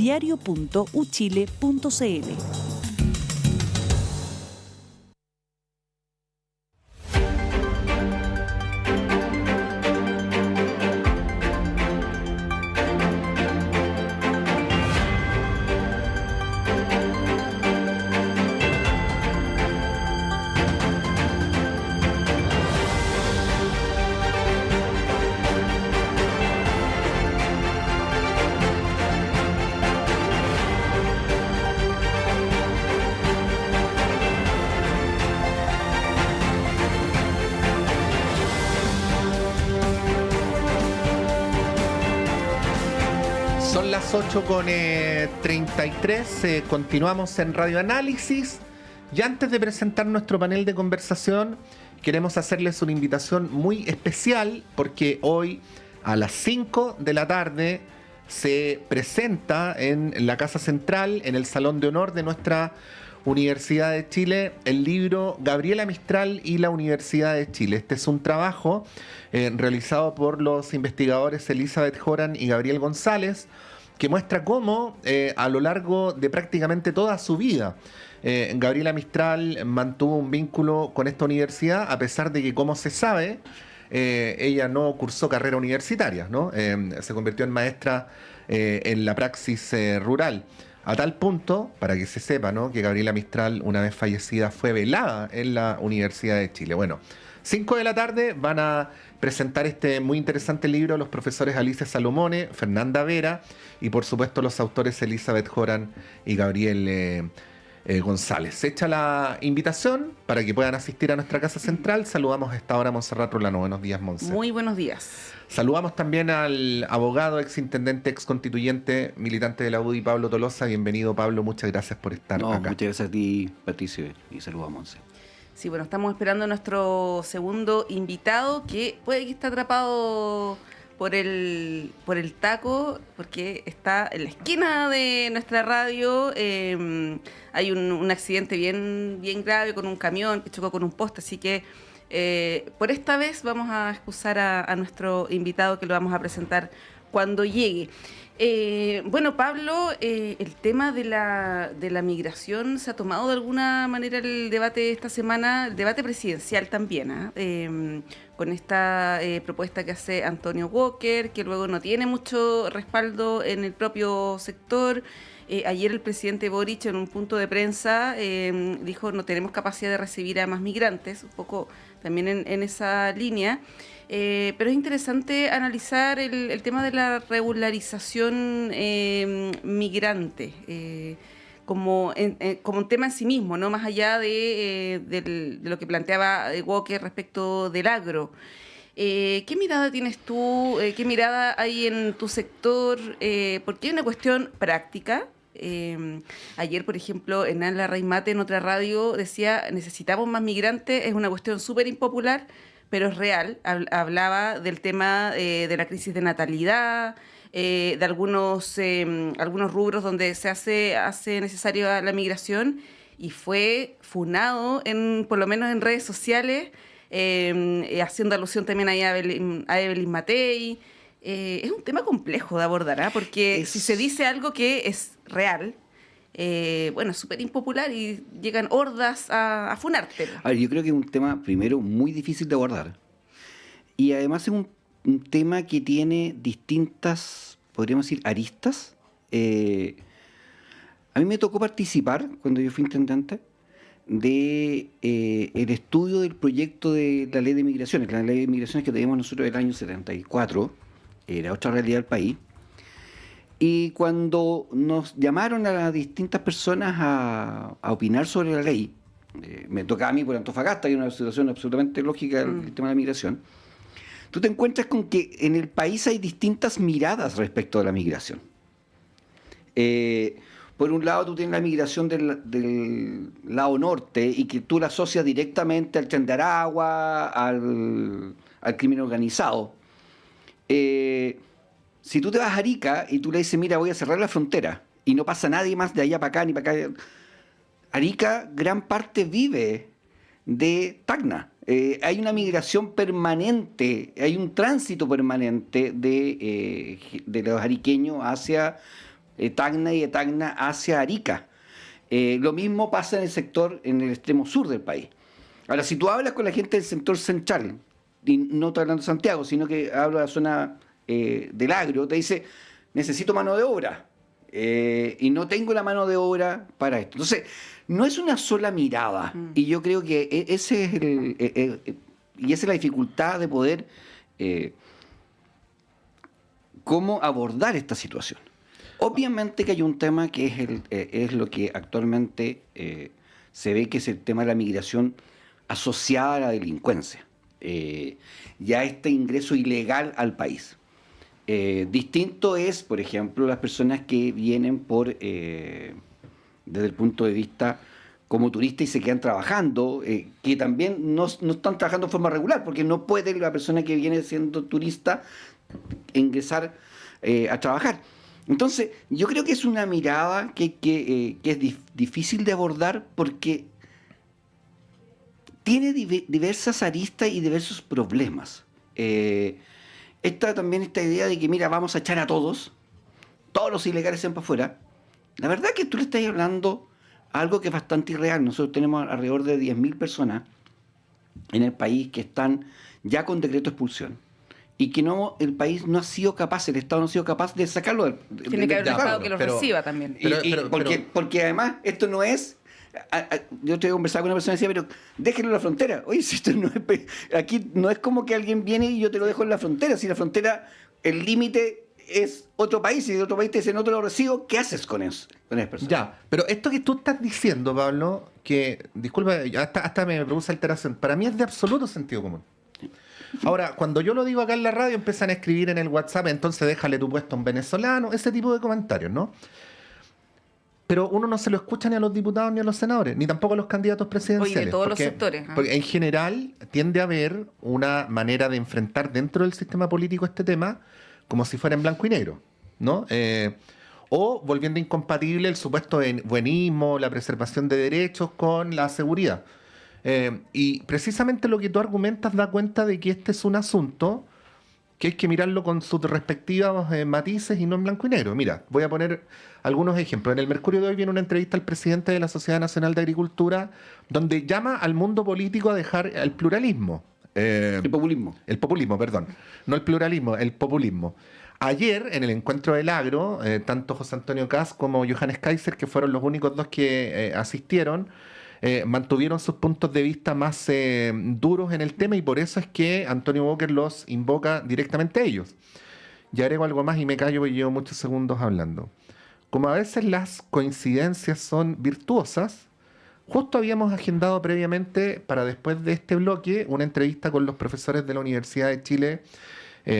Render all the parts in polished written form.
diario.uchile.cl. Son las 8:33, continuamos en Radio Análisis y antes de presentar nuestro panel de conversación queremos hacerles una invitación muy especial porque hoy a las 5 de la tarde se presenta en la Casa Central, en el Salón de Honor de nuestra Universidad de Chile, el libro Gabriela Mistral y la Universidad de Chile. Este es un trabajo realizado por los investigadores Elizabeth Horan y Gabriel González, que muestra cómo a lo largo de prácticamente toda su vida Gabriela Mistral mantuvo un vínculo con esta universidad, a pesar de que, como se sabe, ella no cursó carrera universitaria, ¿no? Se convirtió en maestra en la praxis rural. A tal punto, para que se sepa, ¿no?, que Gabriela Mistral, una vez fallecida, fue velada en la Universidad de Chile. Bueno, 5 de la tarde van a presentar este muy interesante libro los profesores Alicia Salomone, Fernanda Vera y por supuesto los autores Elizabeth Horan y Gabriel González. Se echa la invitación para que puedan asistir a nuestra Casa Central. Saludamos a esta hora a Montserrat Rolano. Buenos días, Montserrat. Muy buenos días. Saludamos también al abogado, exintendente, exconstituyente, militante de la UDI, Pablo Tolosa. Bienvenido, Pablo. Muchas gracias por estar acá. Muchas gracias a ti, Patricio, y saludos a Monse. Sí, bueno, estamos esperando a nuestro segundo invitado, que puede que esté atrapado por el taco, porque está en la esquina de nuestra radio. Hay un accidente bien grave con un camión que chocó con un poste, así que por esta vez vamos a excusar a nuestro invitado, que lo vamos a presentar cuando llegue. Bueno, Pablo, el tema de la migración se ha tomado de alguna manera el debate esta semana, el debate presidencial también, con esta propuesta que hace Antonio Walker, que luego no tiene mucho respaldo en el propio sector. Ayer el presidente Boric, en un punto de prensa, dijo: no tenemos capacidad de recibir a más migrantes, un poco también en esa línea. Pero es interesante analizar el tema de la regularización migrante como un tema en sí mismo, ¿no? Más allá de lo que planteaba Walker respecto del agro. ¿Qué mirada tienes tú? ¿Qué mirada hay en tu sector? Porque hay una cuestión práctica. Ayer, por ejemplo, Hernán Larraín-Mate en otra radio decía: necesitamos más migrantes, es una cuestión súper impopular, pero es real. Hablaba del tema de la crisis de natalidad, de algunos rubros donde se hace necesaria la migración, y fue funado, por lo menos en redes sociales, haciendo alusión también a Evelyn Matei. Es un tema complejo de abordar, porque si se dice algo que es real, bueno, es súper impopular y llegan hordas a funarte. A ver, yo creo que es un tema, primero, muy difícil de abordar. Y además es un tema que tiene distintas, podríamos decir, aristas. A mí me tocó participar, cuando yo fui intendente, de el estudio del proyecto de la ley de migraciones. La ley de migraciones que teníamos nosotros del año 74, era otra realidad del país. Y cuando nos llamaron a las distintas personas a opinar sobre la ley, me tocaba a mí por Antofagasta, que es una situación absolutamente lógica del tema de la migración, tú te encuentras con que en el país hay distintas miradas respecto a la migración. Por un lado, tú tienes la migración del lado norte, y que tú la asocias directamente al Tren de Aragua, al crimen organizado. Si tú te vas a Arica y tú le dices: mira, voy a cerrar la frontera, y no pasa nadie más de allá para acá ni para acá. Arica, gran parte vive de Tacna. Hay una migración permanente, hay un tránsito permanente de los ariqueños hacia Tacna y de Tacna hacia Arica. Lo mismo pasa en el sector, en el extremo sur del país. Ahora, si tú hablas con la gente del sector central, y no estoy hablando de Santiago, sino que hablo de la zona del agro, te dice, necesito mano de obra. Y no tengo la mano de obra para esto. Entonces, no es una sola mirada. Y yo creo que ese es y esa es la dificultad de poder cómo abordar esta situación. Obviamente que hay un tema que es lo que actualmente se ve, que es el tema de la migración asociada a la delincuencia. Ya este ingreso ilegal al país. Distinto es, por ejemplo, las personas que vienen desde el punto de vista como turistas y se quedan trabajando, que también no están trabajando de forma regular, porque no puede la persona que viene siendo turista ingresar a trabajar. Entonces, yo creo que es una mirada que es difícil de abordar porque tiene diversas aristas y diversos problemas. Esta idea de que, mira, vamos a echar a todos los ilegales sean para afuera. La verdad que tú le estás hablando a algo que es bastante irreal. Nosotros tenemos alrededor de 10.000 personas en el país que están ya con decreto de expulsión y que el país no ha sido capaz, el Estado no ha sido capaz de sacarlo. Tiene que haber un Estado que los reciba también. Porque además esto no es... Yo estoy conversando con una persona y decía, pero déjenlo en la frontera. Oye, si esto no es, aquí no es como que alguien viene y yo te lo dejo en la frontera. Si la frontera, el límite es otro país, y de otro país te dicen, no te lo recibo, ¿qué haces con eso? Con esa persona? Ya, pero esto que tú estás diciendo, Pablo, que, disculpa, hasta me produce alteración, para mí es de absoluto sentido común. Ahora, cuando yo lo digo acá en la radio, empiezan a escribir en el WhatsApp, entonces déjale tu puesto a un venezolano, ese tipo de comentarios, ¿no? Pero uno no se lo escucha ni a los diputados ni a los senadores, ni tampoco a los candidatos presidenciales. Oye, de todos los sectores. Porque en general tiende a haber una manera de enfrentar dentro del sistema político este tema como si fuera en blanco y negro, ¿no? O volviendo incompatible el supuesto buenismo, la preservación de derechos con la seguridad. Y precisamente lo que tú argumentas da cuenta de que este es un asunto que hay que mirarlo con sus respectivos matices y no en blanco y negro. Mira, voy a poner algunos ejemplos. En el Mercurio de hoy viene una entrevista al presidente de la Sociedad Nacional de Agricultura donde llama al mundo político a dejar el pluralismo. El populismo. El populismo, perdón. No el pluralismo, el populismo. Ayer, en el encuentro del agro, tanto José Antonio Kast como Johannes Kaiser, que fueron los únicos dos que asistieron, mantuvieron sus puntos de vista más duros en el tema y por eso es que Antonio Walker los invoca directamente a ellos. Y agrego algo más y me callo porque llevo muchos segundos hablando. Como a veces las coincidencias son virtuosas, justo habíamos agendado previamente para después de este bloque una entrevista con los profesores de la Universidad de Chile,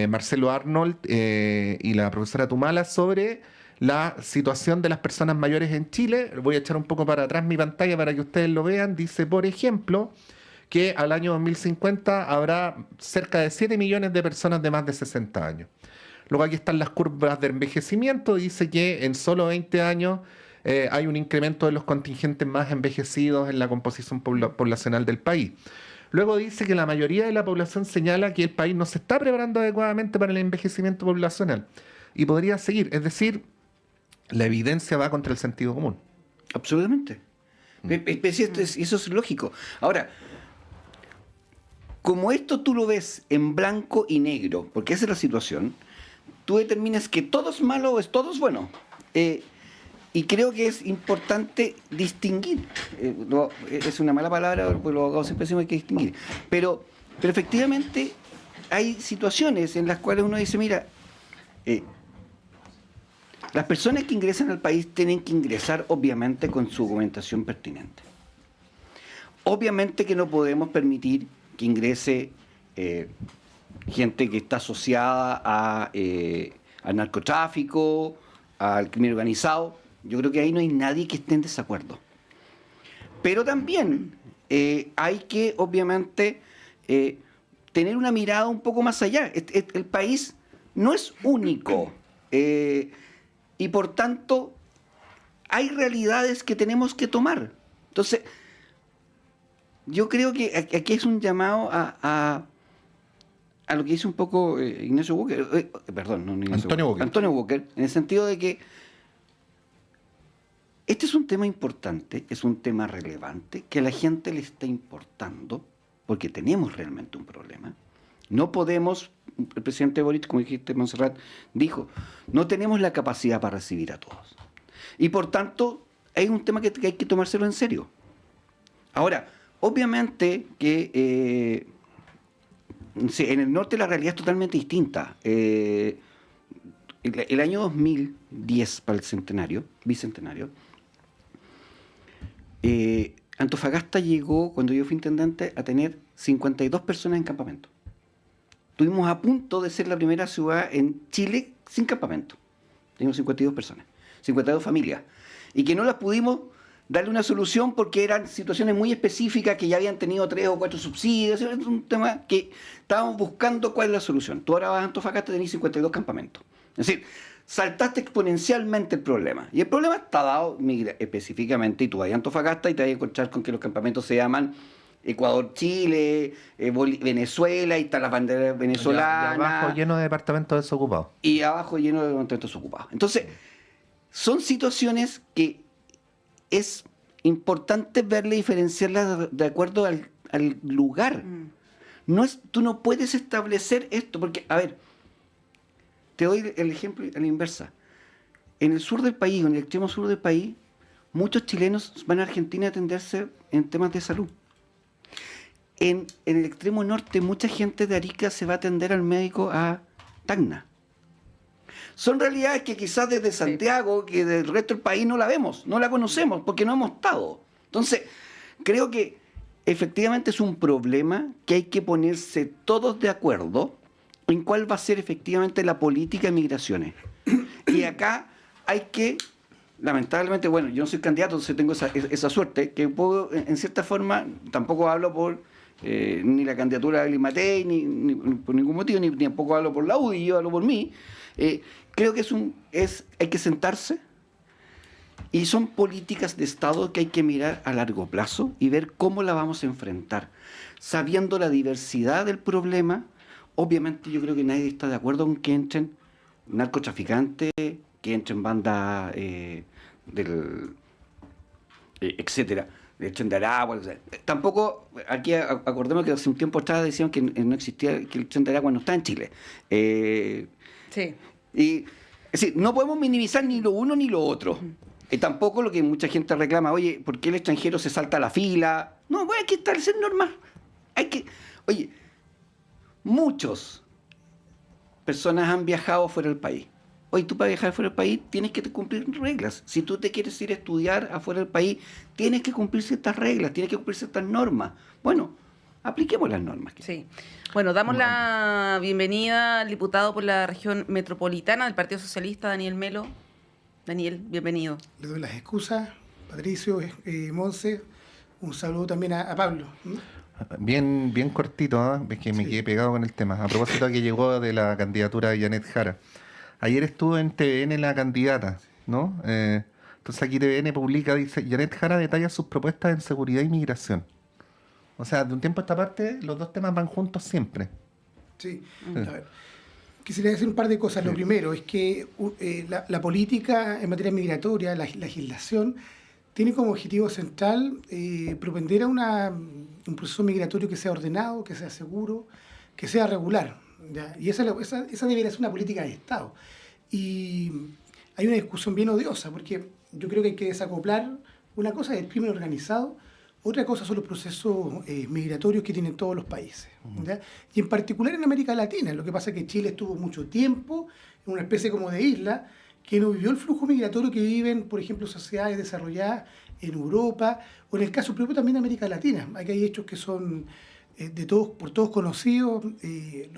Marcelo Arnold y la profesora Tumala, sobre la situación de las personas mayores en Chile. Voy a echar un poco para atrás mi pantalla para que ustedes lo vean. Dice, por ejemplo, que al año 2050 habrá cerca de 7 millones de personas de más de 60 años. Luego aquí están las curvas de envejecimiento. Dice que en solo 20 años hay un incremento de los contingentes más envejecidos en la composición poblacional del país. Luego dice que la mayoría de la población señala que el país no se está preparando adecuadamente para el envejecimiento poblacional. Y podría seguir. Es decir, la evidencia va contra el sentido común. Absolutamente. Eso es lógico. Ahora, como esto tú lo ves en blanco y negro, porque esa es la situación, tú determinas que todo es malo o es todo es bueno. Y creo que es importante distinguir. Es una mala palabra, porque los abogados siempre decimos que hay que distinguir. Pero efectivamente hay situaciones en las cuales uno dice, mira, las personas que ingresan al país tienen que ingresar obviamente con su documentación pertinente. Obviamente que no podemos permitir que ingrese gente que está asociada al narcotráfico, al crimen organizado. Yo creo que ahí no hay nadie que esté en desacuerdo. Pero también hay que obviamente tener una mirada un poco más allá. El país no es único. Y por tanto, hay realidades que tenemos que tomar. Entonces, yo creo que aquí es un llamado a lo que dice un poco Ignacio Walker, perdón, no Ignacio Antonio Walker. Antonio Walker, en el sentido de que este es un tema importante, es un tema relevante, que a la gente le está importando, porque tenemos realmente un problema. No podemos, el presidente Boric, como dijiste, Montserrat, dijo, no tenemos la capacidad para recibir a todos. Y por tanto, es un tema que hay que tomárselo en serio. Ahora, obviamente que sí, en el norte la realidad es totalmente distinta. El año 2010, para el bicentenario, Antofagasta llegó, cuando yo fui intendente, a tener 52 personas en campamento. Estuvimos a punto de ser la primera ciudad en Chile sin campamento. Teníamos 52 personas, 52 familias. Y que no las pudimos darle una solución porque eran situaciones muy específicas que ya habían tenido 3 o 4 subsidios. Era un tema que estábamos buscando cuál es la solución. Tú ahora vas a Antofagasta y tenés 52 campamentos. Es decir, saltaste exponencialmente el problema. Y el problema está dado específicamente, y tú vas a Antofagasta y te vas a encontrar con que los campamentos se llaman Ecuador, Chile, Venezuela, y están las banderas venezolanas. Y abajo lleno de departamentos desocupados. Y abajo lleno de departamentos desocupados. Entonces, son situaciones que es importante verle y diferenciarlas de acuerdo al lugar. Tú no puedes establecer esto, porque, a ver, te doy el ejemplo a la inversa. En el sur del país, en el extremo sur del país, muchos chilenos van a Argentina a atenderse en temas de salud. En el extremo norte, mucha gente de Arica se va a atender al médico a Tacna. Son realidades que quizás desde Santiago, que del resto del país no la vemos, no la conocemos, porque no hemos estado. Entonces, creo que efectivamente es un problema que hay que ponerse todos de acuerdo en cuál va a ser efectivamente la política de migraciones. Y acá hay que, lamentablemente, bueno, yo no soy candidato, entonces tengo esa suerte, que puedo, en cierta forma, tampoco hablo por ni la candidatura de Limatei, ni por ningún motivo, ni tampoco hablo por la UDI, yo hablo por mí. Creo que hay que sentarse, y son políticas de Estado que hay que mirar a largo plazo y ver cómo la vamos a enfrentar, sabiendo la diversidad del problema. Obviamente yo creo que nadie está de acuerdo con que entren narcotraficantes, que entren bandas etcétera, de tren de Aragua. O sea, tampoco, aquí acordemos que hace un tiempo atrás decían que no existía, que el tren de Aragua no está en Chile. Sí. Y, es decir, no podemos minimizar ni lo uno ni lo otro. Tampoco lo que mucha gente reclama, oye, ¿por qué el extranjero se salta a la fila? No, bueno, hay que establecer normas. Oye, muchas personas han viajado fuera del país. Hoy tú para viajar fuera del país tienes que cumplir reglas. Si tú te quieres ir a estudiar afuera del país, tienes que cumplir ciertas reglas, tienes que cumplir ciertas normas. Bueno, apliquemos las normas. Sí. Bueno, damos la bienvenida al diputado por la región metropolitana del Partido Socialista, Daniel Melo. Daniel, bienvenido. Le doy las excusas, Patricio, Monse. Un saludo también a Pablo. Bien cortito, ¿eh? Es que me quedé pegado con el tema. A propósito que llegó de la candidatura de Janet Jara. Ayer estuvo en TVN la candidata, ¿no? Entonces aquí TVN publica, dice, Janet Jara detalla sus propuestas en seguridad y migración. O sea, de un tiempo a esta parte, los dos temas van juntos siempre. Sí. A ver, quisiera decir un par de cosas. Lo primero es que la política en materia migratoria, la legislación, tiene como objetivo central propender a un proceso migratorio que sea ordenado, que sea seguro, que sea regular, ¿ya? Y esa debería ser una política de Estado. Y hay una discusión bien odiosa, porque yo creo que hay que desacoplar. Una cosa es el crimen organizado, otra cosa son los procesos migratorios que tienen todos los países, ¿ya? Y en particular en América Latina. Lo que pasa es que Chile estuvo mucho tiempo en una especie como de isla, que no vivió el flujo migratorio que viven, por ejemplo, sociedades desarrolladas en Europa, o en el caso propio también de América Latina. Aquí hay hechos que son por todos conocidos,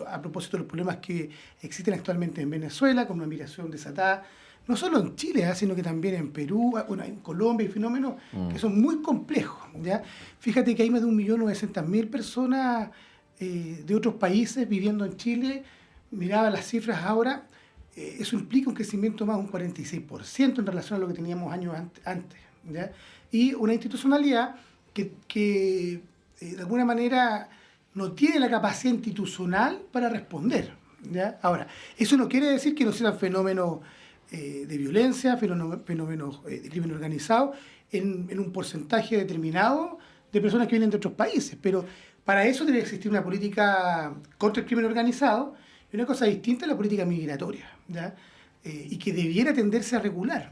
a propósito de los problemas que existen actualmente en Venezuela, con una migración desatada, no solo en Chile, sino que también en Perú, bueno, en Colombia, hay fenómenos que son muy complejos, ¿ya? Fíjate que hay más de 1.900.000 personas de otros países viviendo en Chile. Miraba las cifras ahora, eso implica un crecimiento más de un 46% en relación a lo que teníamos años antes, ¿ya? Y una institucionalidad que de alguna manera no tiene la capacidad institucional para responder, ¿ya? Ahora, eso no quiere decir que no sean fenómenos de violencia, fenómenos de crimen organizado, en un porcentaje determinado de personas que vienen de otros países. Pero para eso debe existir una política contra el crimen organizado y una cosa distinta es la política migratoria, ¿ya? Y que debiera tenderse a regular,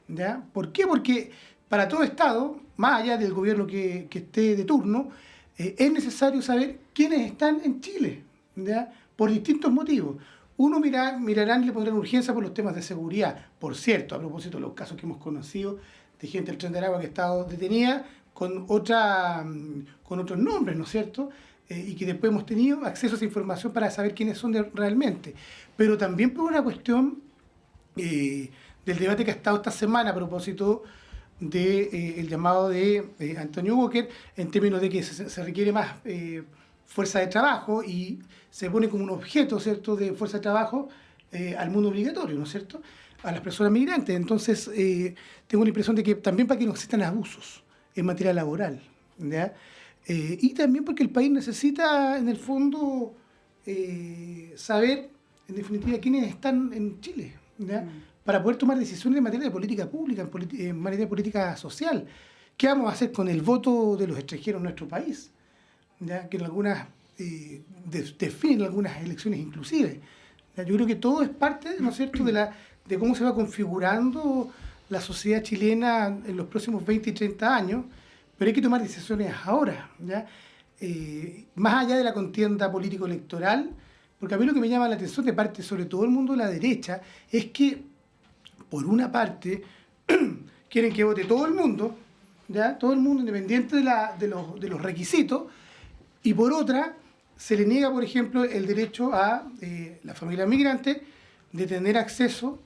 ¿ya? ¿Por qué? Porque para todo Estado, más allá del gobierno que esté de turno, es necesario saber quiénes están en Chile, ¿ya? Por distintos motivos. Uno mirarán y le pondrán urgencia por los temas de seguridad. Por cierto, a propósito de los casos que hemos conocido de gente del Tren de Aragua que ha estado detenida con otros nombres, ¿no es cierto? Y que después hemos tenido acceso a esa información para saber quiénes son realmente. Pero también por una cuestión del debate que ha estado esta semana a propósito del llamado de Antonio Walker, en términos de que se requiere más fuerza de trabajo y se pone como un objeto, ¿cierto?, de fuerza de trabajo al mundo obligatorio, ¿no es cierto?, a las personas migrantes. Entonces, tengo la impresión de que también para que no existan abusos en materia laboral, ¿ya? Y también porque el país necesita, en el fondo, saber, en definitiva, quiénes están en Chile, ¿ya? Para poder tomar decisiones en materia de política pública, en materia de política social. ¿Qué vamos a hacer con el voto de los extranjeros en nuestro país? ¿Ya? Que en algunas definen algunas elecciones inclusive. ¿Ya? Yo creo que todo es parte, ¿no es cierto?, de cómo se va configurando la sociedad chilena en los próximos 20 y 30 años, pero hay que tomar decisiones ahora, ¿ya? Más allá de la contienda político-electoral, porque a mí lo que me llama la atención de parte, sobre todo el mundo de la derecha, es que, por una parte, quieren que vote todo el mundo, ¿ya? Todo el mundo independiente de los requisitos, y por otra, se le niega, por ejemplo, el derecho a las familias migrantes de tener acceso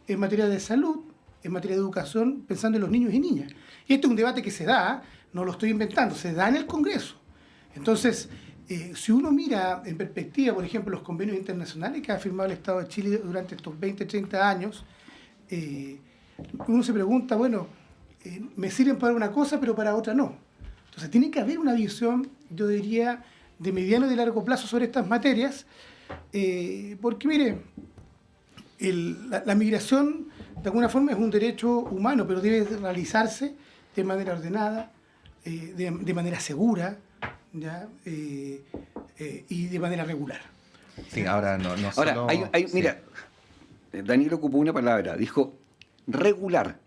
en materia de salud, en materia de educación, pensando en los niños y niñas. Y este es un debate que se da, no lo estoy inventando, se da en el Congreso. Entonces, si uno mira en perspectiva, por ejemplo, los convenios internacionales que ha firmado el Estado de Chile durante estos 20, 30 años, uno se pregunta, bueno, me sirven para una cosa, pero para otra no. Entonces, tiene que haber una visión, yo diría, de mediano y de largo plazo sobre estas materias, porque, mire, la migración, de alguna forma, es un derecho humano, pero debe realizarse de manera ordenada, de manera segura, ¿ya? Y de manera regular. Sí, ahora no Ahora, solo... mira, Daniel ocupó una palabra, dijo regular,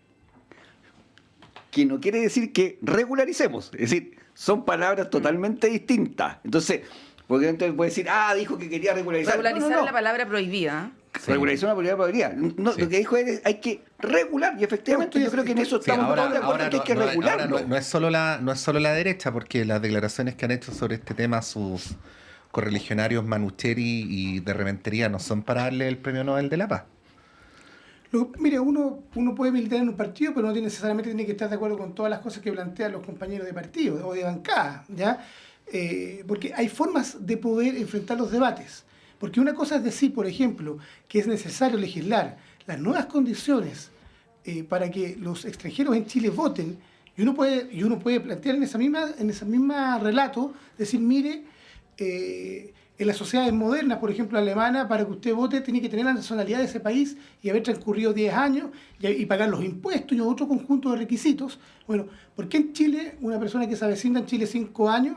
que no quiere decir que regularicemos, es decir, son palabras totalmente distintas. Entonces, porque entonces puede decir, dijo que quería regularizar. Regularizar No. la palabra prohibida. Sí. Regularizar una palabra prohibida. No, Sí. Lo que dijo es hay que regular, y efectivamente yo creo que en eso Sí, estamos todos de acuerdo que hay que regularlo. No es solo la derecha, porque las declaraciones que han hecho sobre este tema sus correligionarios Manucheri y de Rementería no son para darle el Premio Nobel de la Paz. Mire, uno puede militar en un partido, pero no necesariamente tiene que estar de acuerdo con todas las cosas que plantean los compañeros de partido o de bancada, ¿ya? Porque hay formas de poder enfrentar los debates. Porque una cosa es decir, por ejemplo, que es necesario legislar las nuevas condiciones para que los extranjeros en Chile voten, y uno puede plantear en esa misma relato, decir, mire, en las sociedades modernas, por ejemplo alemana, para que usted vote tiene que tener la nacionalidad de ese país y haber transcurrido 10 años y pagar los impuestos y otro conjunto de requisitos. Bueno, ¿por qué en Chile una persona que se avecina en Chile 5 años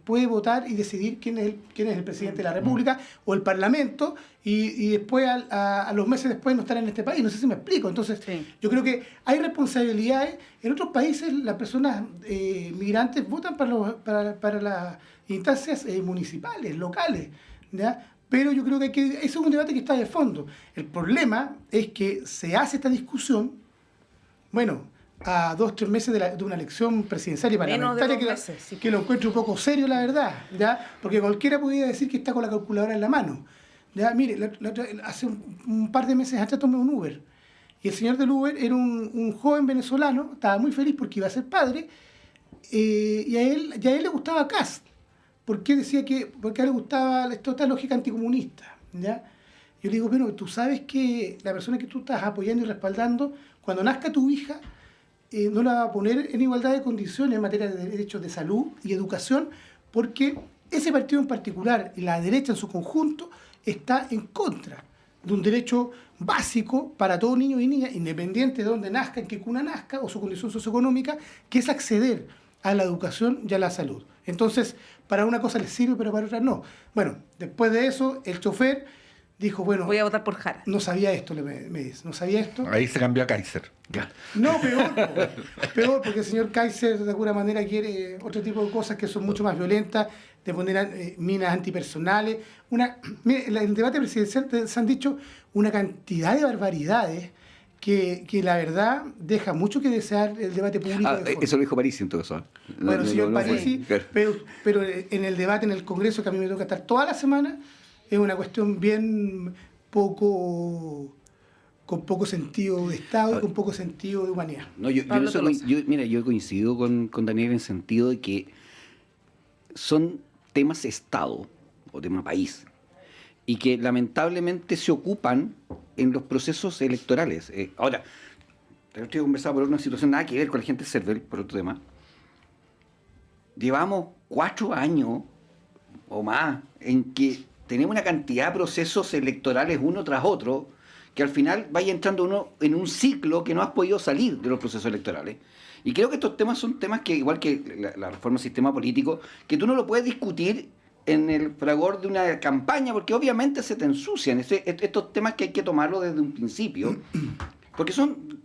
puede votar y decidir quién es el presidente de la República o el Parlamento y después a los meses después no estar en este país? No sé si me explico. Entonces, Sí. Yo creo que hay responsabilidades. En otros países las personas migrantes votan para las instancias municipales, locales, ¿ya? Pero yo creo que ese es un debate que está de fondo. El problema es que se hace esta discusión, bueno, a 2 o 3 meses de una elección presidencial y Menos de parlamentaria, 2 meses, sí. que lo encuentro un poco serio, la verdad, ¿ya? Porque cualquiera podría decir que está con la calculadora en la mano. ¿Ya? Mire, hace un par de meses atrás tomé un Uber, y el señor del Uber era un joven venezolano, estaba muy feliz porque iba a ser padre, y a él le gustaba Kast. Porque a él le gustaba esta lógica anticomunista, ¿ya? Yo le digo, pero tú sabes que la persona que tú estás apoyando y respaldando, cuando nazca tu hija, no la va a poner en igualdad de condiciones en materia de derechos de salud y educación, porque ese partido en particular y la derecha en su conjunto está en contra de un derecho básico para todo niño y niña, independiente de dónde nazca, en qué cuna nazca o su condición socioeconómica, que es acceder a la educación y a la salud. Entonces, para una cosa les sirve, pero para otra no. Bueno, después de eso, el chofer dijo, bueno, Voy a votar por Jara. no sabía esto, me dice, no sabía esto. Ahí se cambió a Kaiser. No, peor, porque el señor Kaiser de alguna manera quiere otro tipo de cosas que son mucho más violentas, de poner minas antipersonales. Mire, en el debate presidencial se han dicho una cantidad de barbaridades que la verdad deja mucho que desear el debate público. Eso lo dijo Parisi en todo eso. Bueno, señor Parisi, claro. pero en el debate en el Congreso, que a mí me toca estar toda la semana, es una cuestión bien con poco sentido de Estado y con poco sentido de humanidad. No, yo coincido con Daniel en el sentido de que son temas Estado o tema país y que lamentablemente se ocupan en los procesos electorales. Ahora, estoy conversando por una situación nada que ver con la gente de CERVEL, por otro tema. Llevamos 4 años o más en que tenemos una cantidad de procesos electorales uno tras otro, que al final vaya entrando uno en un ciclo que no has podido salir de los procesos electorales. Y creo que estos temas son temas que, igual que la reforma del sistema político, que tú no lo puedes discutir en el fragor de una campaña, porque obviamente se te ensucian. Estos temas que hay que tomarlo desde un principio, porque son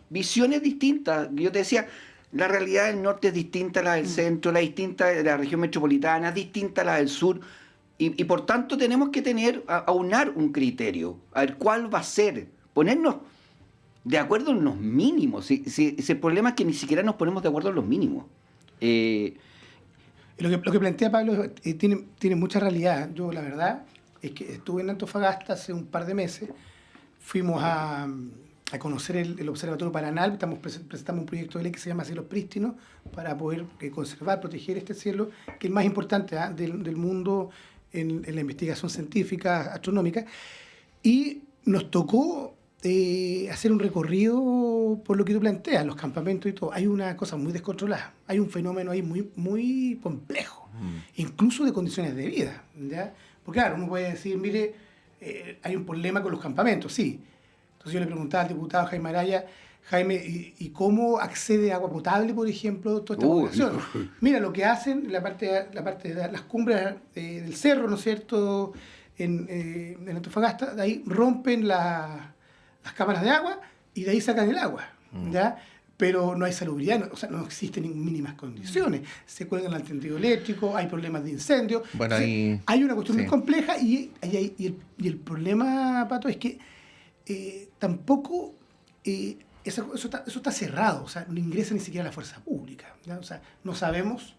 visiones distintas. Yo te decía, la realidad del norte es distinta a la del centro, la distinta de la región metropolitana, es distinta a la del sur. Y por tanto tenemos que aunar un criterio, a ver cuál va a ser, ponernos de acuerdo en los mínimos. Si el problema es que ni siquiera nos ponemos de acuerdo en los mínimos. Lo que plantea Pablo tiene mucha realidad. Yo la verdad es que estuve en Antofagasta hace un par de meses, fuimos a conocer el Observatorio Paranal, presentamos un proyecto de ley que se llama Cielos Prístinos para poder conservar, proteger este cielo, que es el más importante del mundo en la investigación científica, astronómica, y nos tocó hacer un recorrido por lo que tú planteas, los campamentos y todo. Hay una cosa muy descontrolada, hay un fenómeno ahí muy, muy complejo, incluso de condiciones de vida, ¿ya? Porque claro, uno puede decir, mire, hay un problema con los campamentos, sí. Entonces yo le preguntaba al diputado Jaime Araya, Jaime, ¿y cómo accede a agua potable, por ejemplo, toda esta población? No. Mira, lo que hacen, la parte de las cumbres del cerro, ¿no es cierto?, en Antofagasta, de ahí rompen las cámaras de agua y de ahí sacan el agua, ¿ya? Pero no hay salubridad, o sea, no existen en mínimas condiciones. Se cuelgan al tendido eléctrico, hay problemas de incendio. Bueno, hay una cuestión muy compleja y el problema, Pato, es que tampoco eso está cerrado, o sea, no ingresa ni siquiera a la fuerza pública, ¿ya? O sea, no sabemos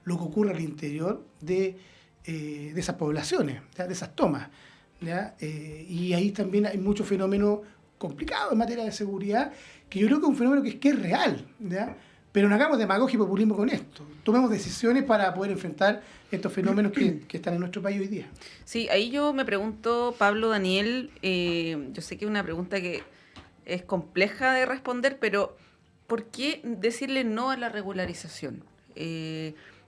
lo que ocurre al interior de esas poblaciones, ¿ya? De esas tomas, ¿ya? Y ahí también hay muchos fenómenos complicados en materia de seguridad, que yo creo que es un fenómeno que es real, ¿ya? Pero no hagamos demagogia y populismo con esto. Tomemos decisiones para poder enfrentar estos fenómenos que están en nuestro país hoy día. Sí, ahí yo me pregunto, Pablo, Daniel, yo sé que es una pregunta que es compleja de responder, pero ¿por qué decirle no a la regularización?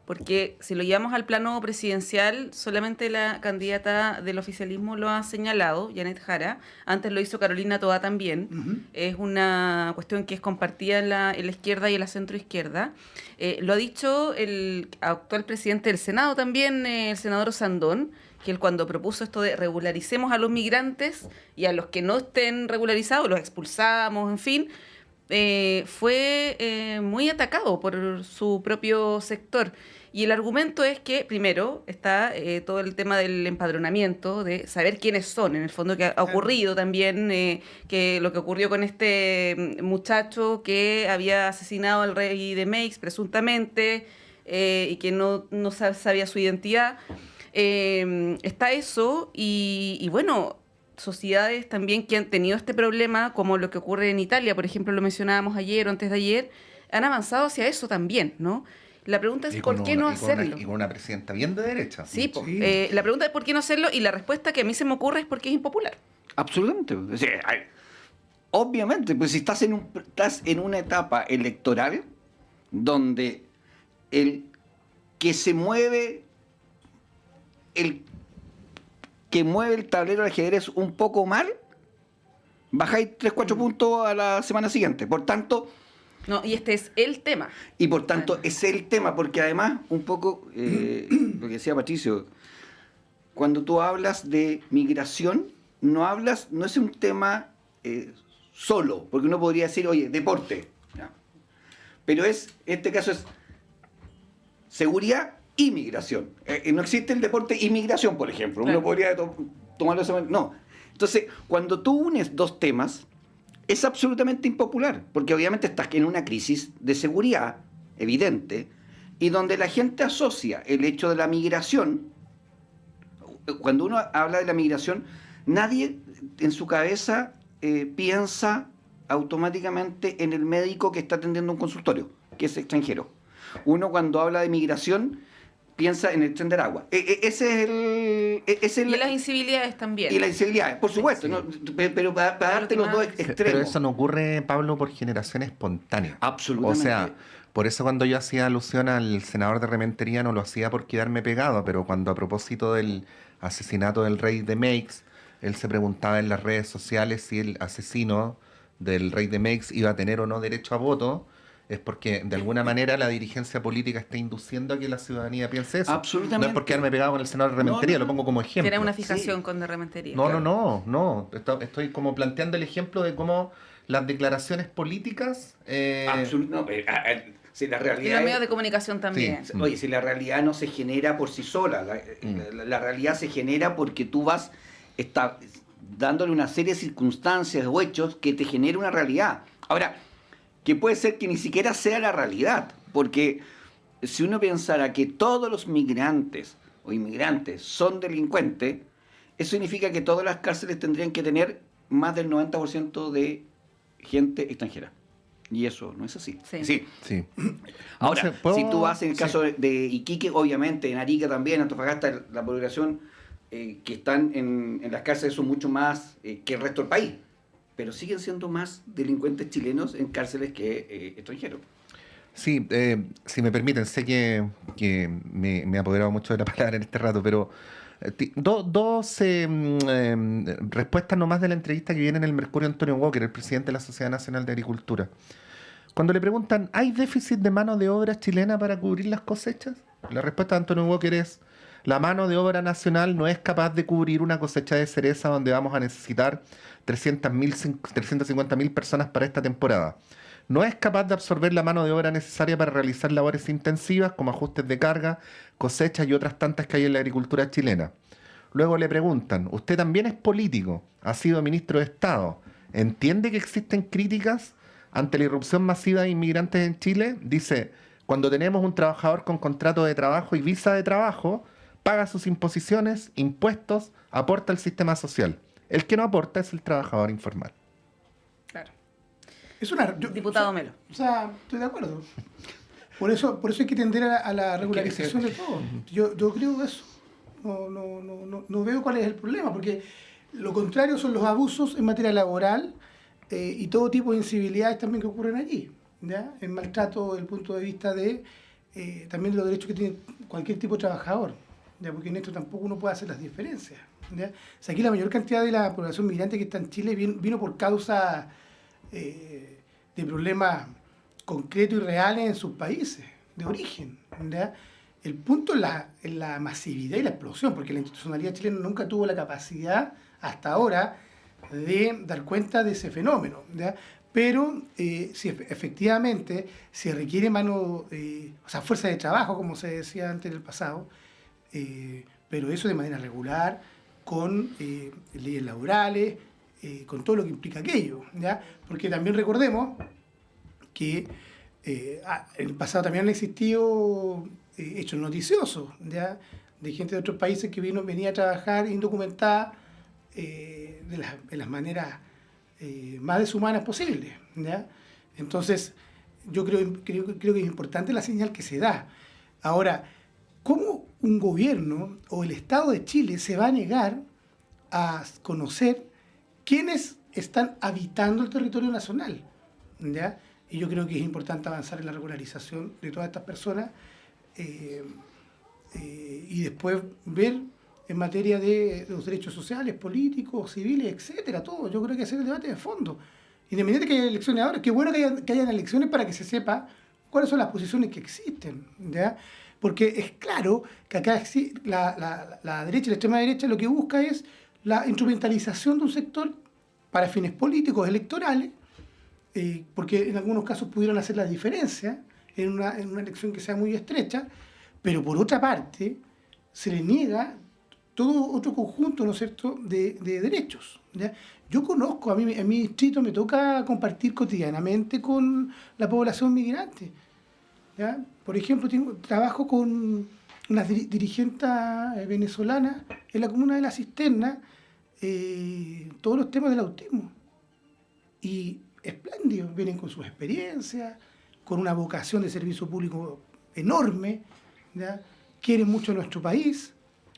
Porque si lo llevamos al plano presidencial, solamente la candidata del oficialismo lo ha señalado, Janet Jara. Antes lo hizo Carolina Toá también. Uh-huh. Es una cuestión que es compartida en la izquierda y en la centroizquierda. Lo ha dicho el actual presidente del Senado también, el senador Sandón, que él cuando propuso esto de regularicemos a los migrantes y a los que no estén regularizados, los expulsamos, en fin, fue muy atacado por su propio sector. Y el argumento es que, primero, está todo el tema del empadronamiento, de saber quiénes son, en el fondo, que ha ocurrido también, que lo que ocurrió con este muchacho que había asesinado al rey de Meix, presuntamente, y que no sabía su identidad. Está eso, y bueno, sociedades también que han tenido este problema, como lo que ocurre en Italia, por ejemplo, lo mencionábamos ayer o antes de ayer, han avanzado hacia eso también, ¿no? La pregunta es ¿por qué no hacerlo? Y con una presidenta bien de derecha. Sí, sí. La pregunta es ¿por qué no hacerlo? Y la respuesta que a mí se me ocurre es porque es impopular. Absolutamente. O sea, obviamente, pues si estás en una etapa electoral donde el que se mueve, el que mueve el tablero de ajedrez un poco mal, bajáis 3-4 puntos a la semana siguiente. Por tanto, No, y este es el tema. y por tanto ese es el tema, porque además, un poco, lo que decía Patricio, cuando tú hablas de migración, no es un tema solo, porque uno podría decir, oye, deporte, ¿ya? Pero este caso es seguridad y migración. No existe el deporte y migración, por ejemplo. Claro. Uno podría tomarlo de esa manera. No. Entonces, cuando tú unes dos temas, es absolutamente impopular, porque obviamente estás en una crisis de seguridad evidente, y donde la gente asocia el hecho de la migración. Cuando uno habla de la migración, nadie en su cabeza piensa automáticamente en el médico que está atendiendo un consultorio, que es extranjero. Uno cuando habla de migración piensa en el tren del agua. Ese es el... Y las incivilidades también. Y las inseguridades, por supuesto, Sí. ¿no? Pero para darte los dos extremos. Pero eso no ocurre, Pablo, por generación espontánea. Absolutamente. O sea, por eso cuando yo hacía alusión al senador de Rementería no lo hacía por quedarme pegado, pero cuando a propósito del asesinato del rey de Meix, él se preguntaba en las redes sociales si el asesino del rey de Meix iba a tener o no derecho a voto, es porque de alguna manera la dirigencia política está induciendo a que la ciudadanía piense eso. Absolutamente. No es por quedarme pegado con el senador de Rementería, No, no, lo pongo como ejemplo. Tiene una fijación Sí. con de Rementería. No, Claro. no. Estoy como planteando el ejemplo de cómo las declaraciones políticas... Si la Y realidad los es- medios de comunicación también. Sí. Oye, si la realidad no se genera por sí sola, la realidad se genera porque tú vas dándole una serie de circunstancias o hechos que te genera una realidad. Ahora, que puede ser que ni siquiera sea la realidad, porque si uno pensara que todos los migrantes o inmigrantes son delincuentes, eso significa que todas las cárceles tendrían que tener más del 90% de gente extranjera. Y eso no es así. Sí. Sí. Ahora, Entonces, ¿puedo? si tú vas en el Sí. caso de Iquique, obviamente, en Arica también, Antofagasta, la población que están en las cárceles son mucho más que el resto del país. Pero siguen siendo más delincuentes chilenos en cárceles que extranjeros. Sí, si me permiten, sé que me he apoderado mucho de la palabra en este rato, pero dos respuestas nomás de la entrevista que viene en el Mercurio Antonio Walker, el presidente de la Sociedad Nacional de Agricultura. Cuando le preguntan, ¿hay déficit de mano de obra chilena para cubrir las cosechas? La respuesta de Antonio Walker es, la mano de obra nacional no es capaz de cubrir una cosecha de cereza donde vamos a necesitar 350.000 personas para esta temporada. No es capaz de absorber la mano de obra necesaria para realizar labores intensivas como ajustes de carga, cosechas y otras tantas que hay en la agricultura chilena. Luego le preguntan, usted también es político, ha sido ministro de Estado, ¿entiende que existen críticas ante la irrupción masiva de inmigrantes en Chile? Dice, cuando tenemos un trabajador con contrato de trabajo y visa de trabajo, paga sus imposiciones, impuestos, aporta al sistema social. El que no aporta es el trabajador informal. Claro. Es una, Diputado Melo. O sea, estoy de acuerdo. Por eso hay que tender a la regularización de todo. Yo creo eso. No veo cuál es el problema, porque lo contrario son los abusos en materia laboral y todo tipo de incivilidades también que ocurren allí. ¿Ya? El maltrato desde el punto de vista de también de los derechos que tiene cualquier tipo de trabajador. ¿Ya? Porque en esto tampoco uno puede hacer las diferencias. ¿Ya? O sea, aquí la mayor cantidad de la población migrante que está en Chile vino por causa de problemas concretos y reales en sus países de origen. ¿Ya? El punto es la masividad y la explosión, porque la institucionalidad chilena nunca tuvo la capacidad hasta ahora de dar cuenta de ese fenómeno. ¿Ya? Pero si efectivamente se requiere fuerza de trabajo, como se decía antes en el pasado, pero eso de manera regular, con leyes laborales, con todo lo que implica aquello, ¿ya? Porque también recordemos que en el pasado también han existido hechos noticiosos, ¿ya? De gente de otros países que venía a trabajar indocumentada de las maneras más deshumanas posibles, ¿ya? Entonces, yo creo que es importante la señal que se da. Ahora, ¿cómo un gobierno o el Estado de Chile se va a negar a conocer quiénes están habitando el territorio nacional? ¿Ya? Y yo creo que es importante avanzar en la regularización de todas estas personas y después ver en materia de los derechos sociales, políticos, civiles, etcétera, todo. Yo creo que hacer el debate de fondo. Independiente que haya elecciones ahora, qué bueno que hayan elecciones para que se sepa cuáles son las posiciones que existen, ¿ya? Porque es claro que acá la derecha y la extrema derecha lo que busca es la instrumentalización de un sector para fines políticos, electorales, porque en algunos casos pudieron hacer la diferencia en una elección que sea muy estrecha, pero por otra parte se le niega todo otro conjunto, ¿no es cierto?, de derechos, ¿ya? Yo conozco, en mi distrito me toca compartir cotidianamente con la población migrante, ¿ya? Por ejemplo, trabajo con unas dirigentes venezolanas en la comuna de La Cisterna, todos los temas del autismo. Y espléndidos, vienen con sus experiencias, con una vocación de servicio público enorme, ¿ya? Quieren mucho a nuestro país,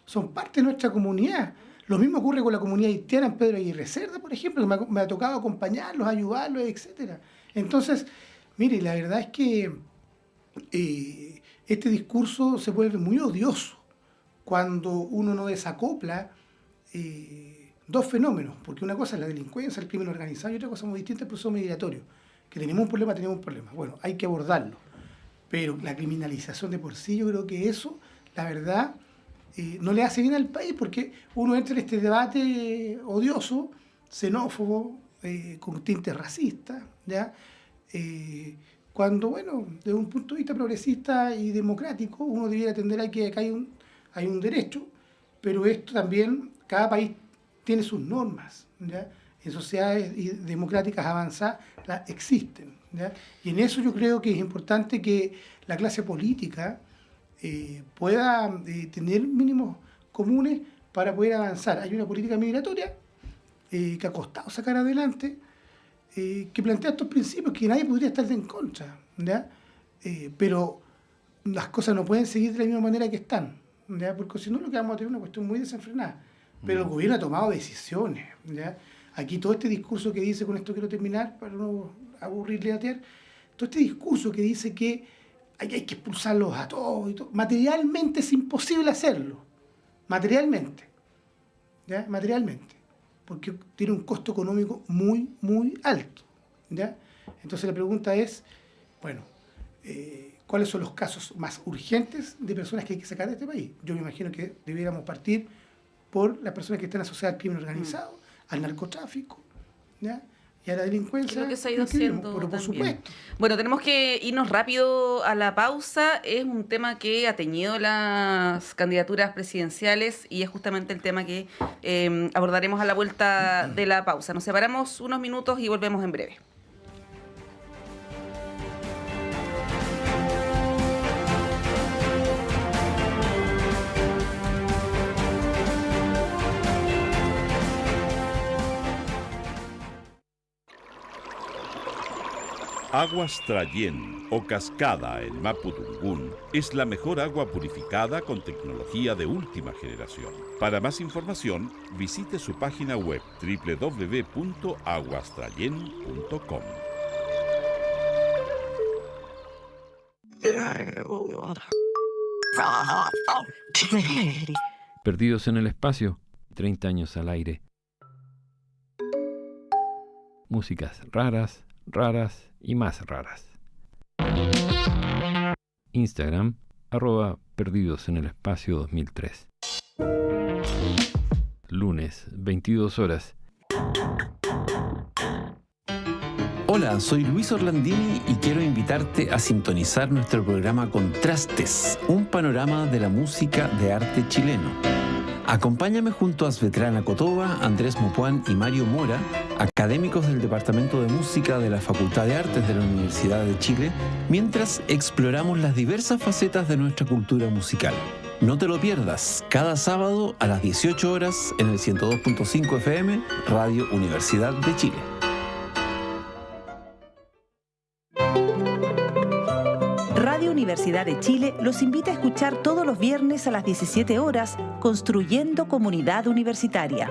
son parte de nuestra comunidad. Lo mismo ocurre con la comunidad haitiana en Pedro Aguirre Cerda, por ejemplo, que me ha tocado acompañarlos, ayudarlos, etc. Entonces, mire, la verdad es que este discurso se vuelve muy odioso cuando uno no desacopla dos fenómenos, porque una cosa es la delincuencia, el crimen organizado, y otra cosa muy distinta es el proceso migratorio. Que tenemos un problema. Bueno, hay que abordarlo. Pero la criminalización de por sí, yo creo que eso, la verdad, no le hace bien al país, porque uno entra en este debate odioso, xenófobo, con tintes racistas, ¿ya? Cuando, bueno, desde un punto de vista progresista y democrático, uno debiera atender a que acá hay un derecho, pero esto también, cada país tiene sus normas, ¿ya? En sociedades democráticas avanzadas existen, ¿ya? Y en eso yo creo que es importante que la clase política pueda tener mínimos comunes para poder avanzar. Hay una política migratoria que ha costado sacar adelante, que plantea estos principios que nadie podría estar en contra, ¿ya? Pero las cosas no pueden seguir de la misma manera que están, ¿ya? Porque si no, lo que vamos a tener es una cuestión muy desenfrenada. Pero el gobierno ha tomado decisiones, ¿ya? Aquí todo este discurso que dice, con esto quiero terminar, para no aburrirle a Tier, todo este discurso que dice que hay que expulsarlos a todos y todo, materialmente es imposible hacerlo, materialmente, ¿ya? Materialmente, porque tiene un costo económico muy, muy alto, ¿ya? Entonces la pregunta es, bueno, ¿cuáles son los casos más urgentes de personas que hay que sacar de este país? Yo me imagino que debiéramos partir por las personas que están asociadas al crimen organizado, al narcotráfico, ¿ya? Y a la delincuencia. Es lo que se ha ido haciendo por supuesto. Bueno, tenemos que irnos rápido a la pausa. Es un tema que ha teñido las candidaturas presidenciales y es justamente el tema que abordaremos a la vuelta de la pausa. Nos separamos unos minutos y volvemos en breve. Aguas Trayén o Cascada en Mapudungún es la mejor agua purificada con tecnología de última generación. Para más información, visite su página web www.aguastrayen.com. Perdidos en el espacio, 30 años al aire. Músicas raras y más raras. Instagram, @Perdidos en el Espacio 2003. Lunes, 22 horas. Hola, soy Luis Orlandini y quiero invitarte a sintonizar nuestro programa Contrastes, un panorama de la música de arte chileno. Acompáñame junto a Svetlana Kotova, Andrés Mopuán y Mario Mora, académicos del Departamento de Música de la Facultad de Artes de la Universidad de Chile, mientras exploramos las diversas facetas de nuestra cultura musical. No te lo pierdas, cada sábado a las 18 horas en el 102.5 FM, Radio Universidad de Chile. Universidad de Chile los invita a escuchar todos los viernes a las 17 horas Construyendo Comunidad Universitaria,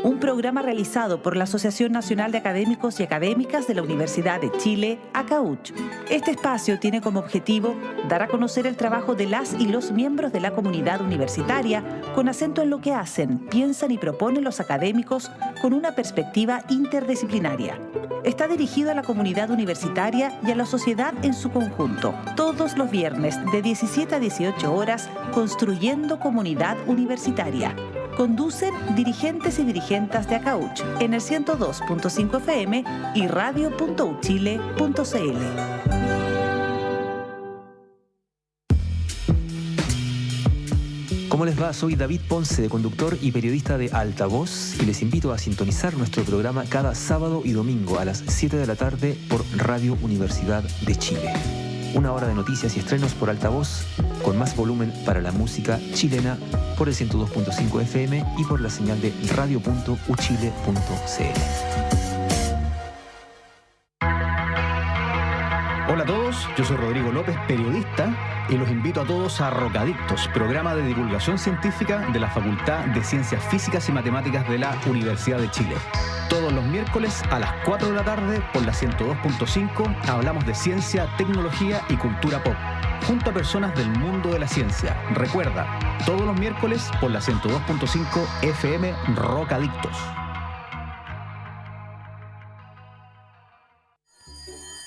un programa realizado por la Asociación Nacional de Académicos y Académicas de la Universidad de Chile, ACAUCH. Este espacio tiene como objetivo dar a conocer el trabajo de las y los miembros de la comunidad universitaria con acento en lo que hacen, piensan y proponen los académicos con una perspectiva interdisciplinaria. Está dirigido a la comunidad universitaria y a la sociedad en su conjunto, todos los viernes de 17 a 18 horas, construyendo comunidad universitaria. Conducen dirigentes y dirigentas de ACAUCH en el 102.5 FM y radio.uchile.cl. ¿Cómo les va? Soy David Ponce, conductor y periodista de Altavoz, y les invito a sintonizar nuestro programa cada sábado y domingo a las 7 de la tarde por Radio Universidad de Chile. Una hora de noticias y estrenos por Altavoz, con más volumen para la música chilena por el 102.5 FM y por la señal de radio.uchile.cl. Hola a todos, yo soy Rodrigo López, periodista, y los invito a todos a Rocadictos, programa de divulgación científica de la Facultad de Ciencias Físicas y Matemáticas de la Universidad de Chile. Todos los miércoles a las 4 de la tarde por la 102.5 hablamos de ciencia, tecnología y cultura pop, junto a personas del mundo de la ciencia. Recuerda, todos los miércoles por la 102.5 FM Rocadictos.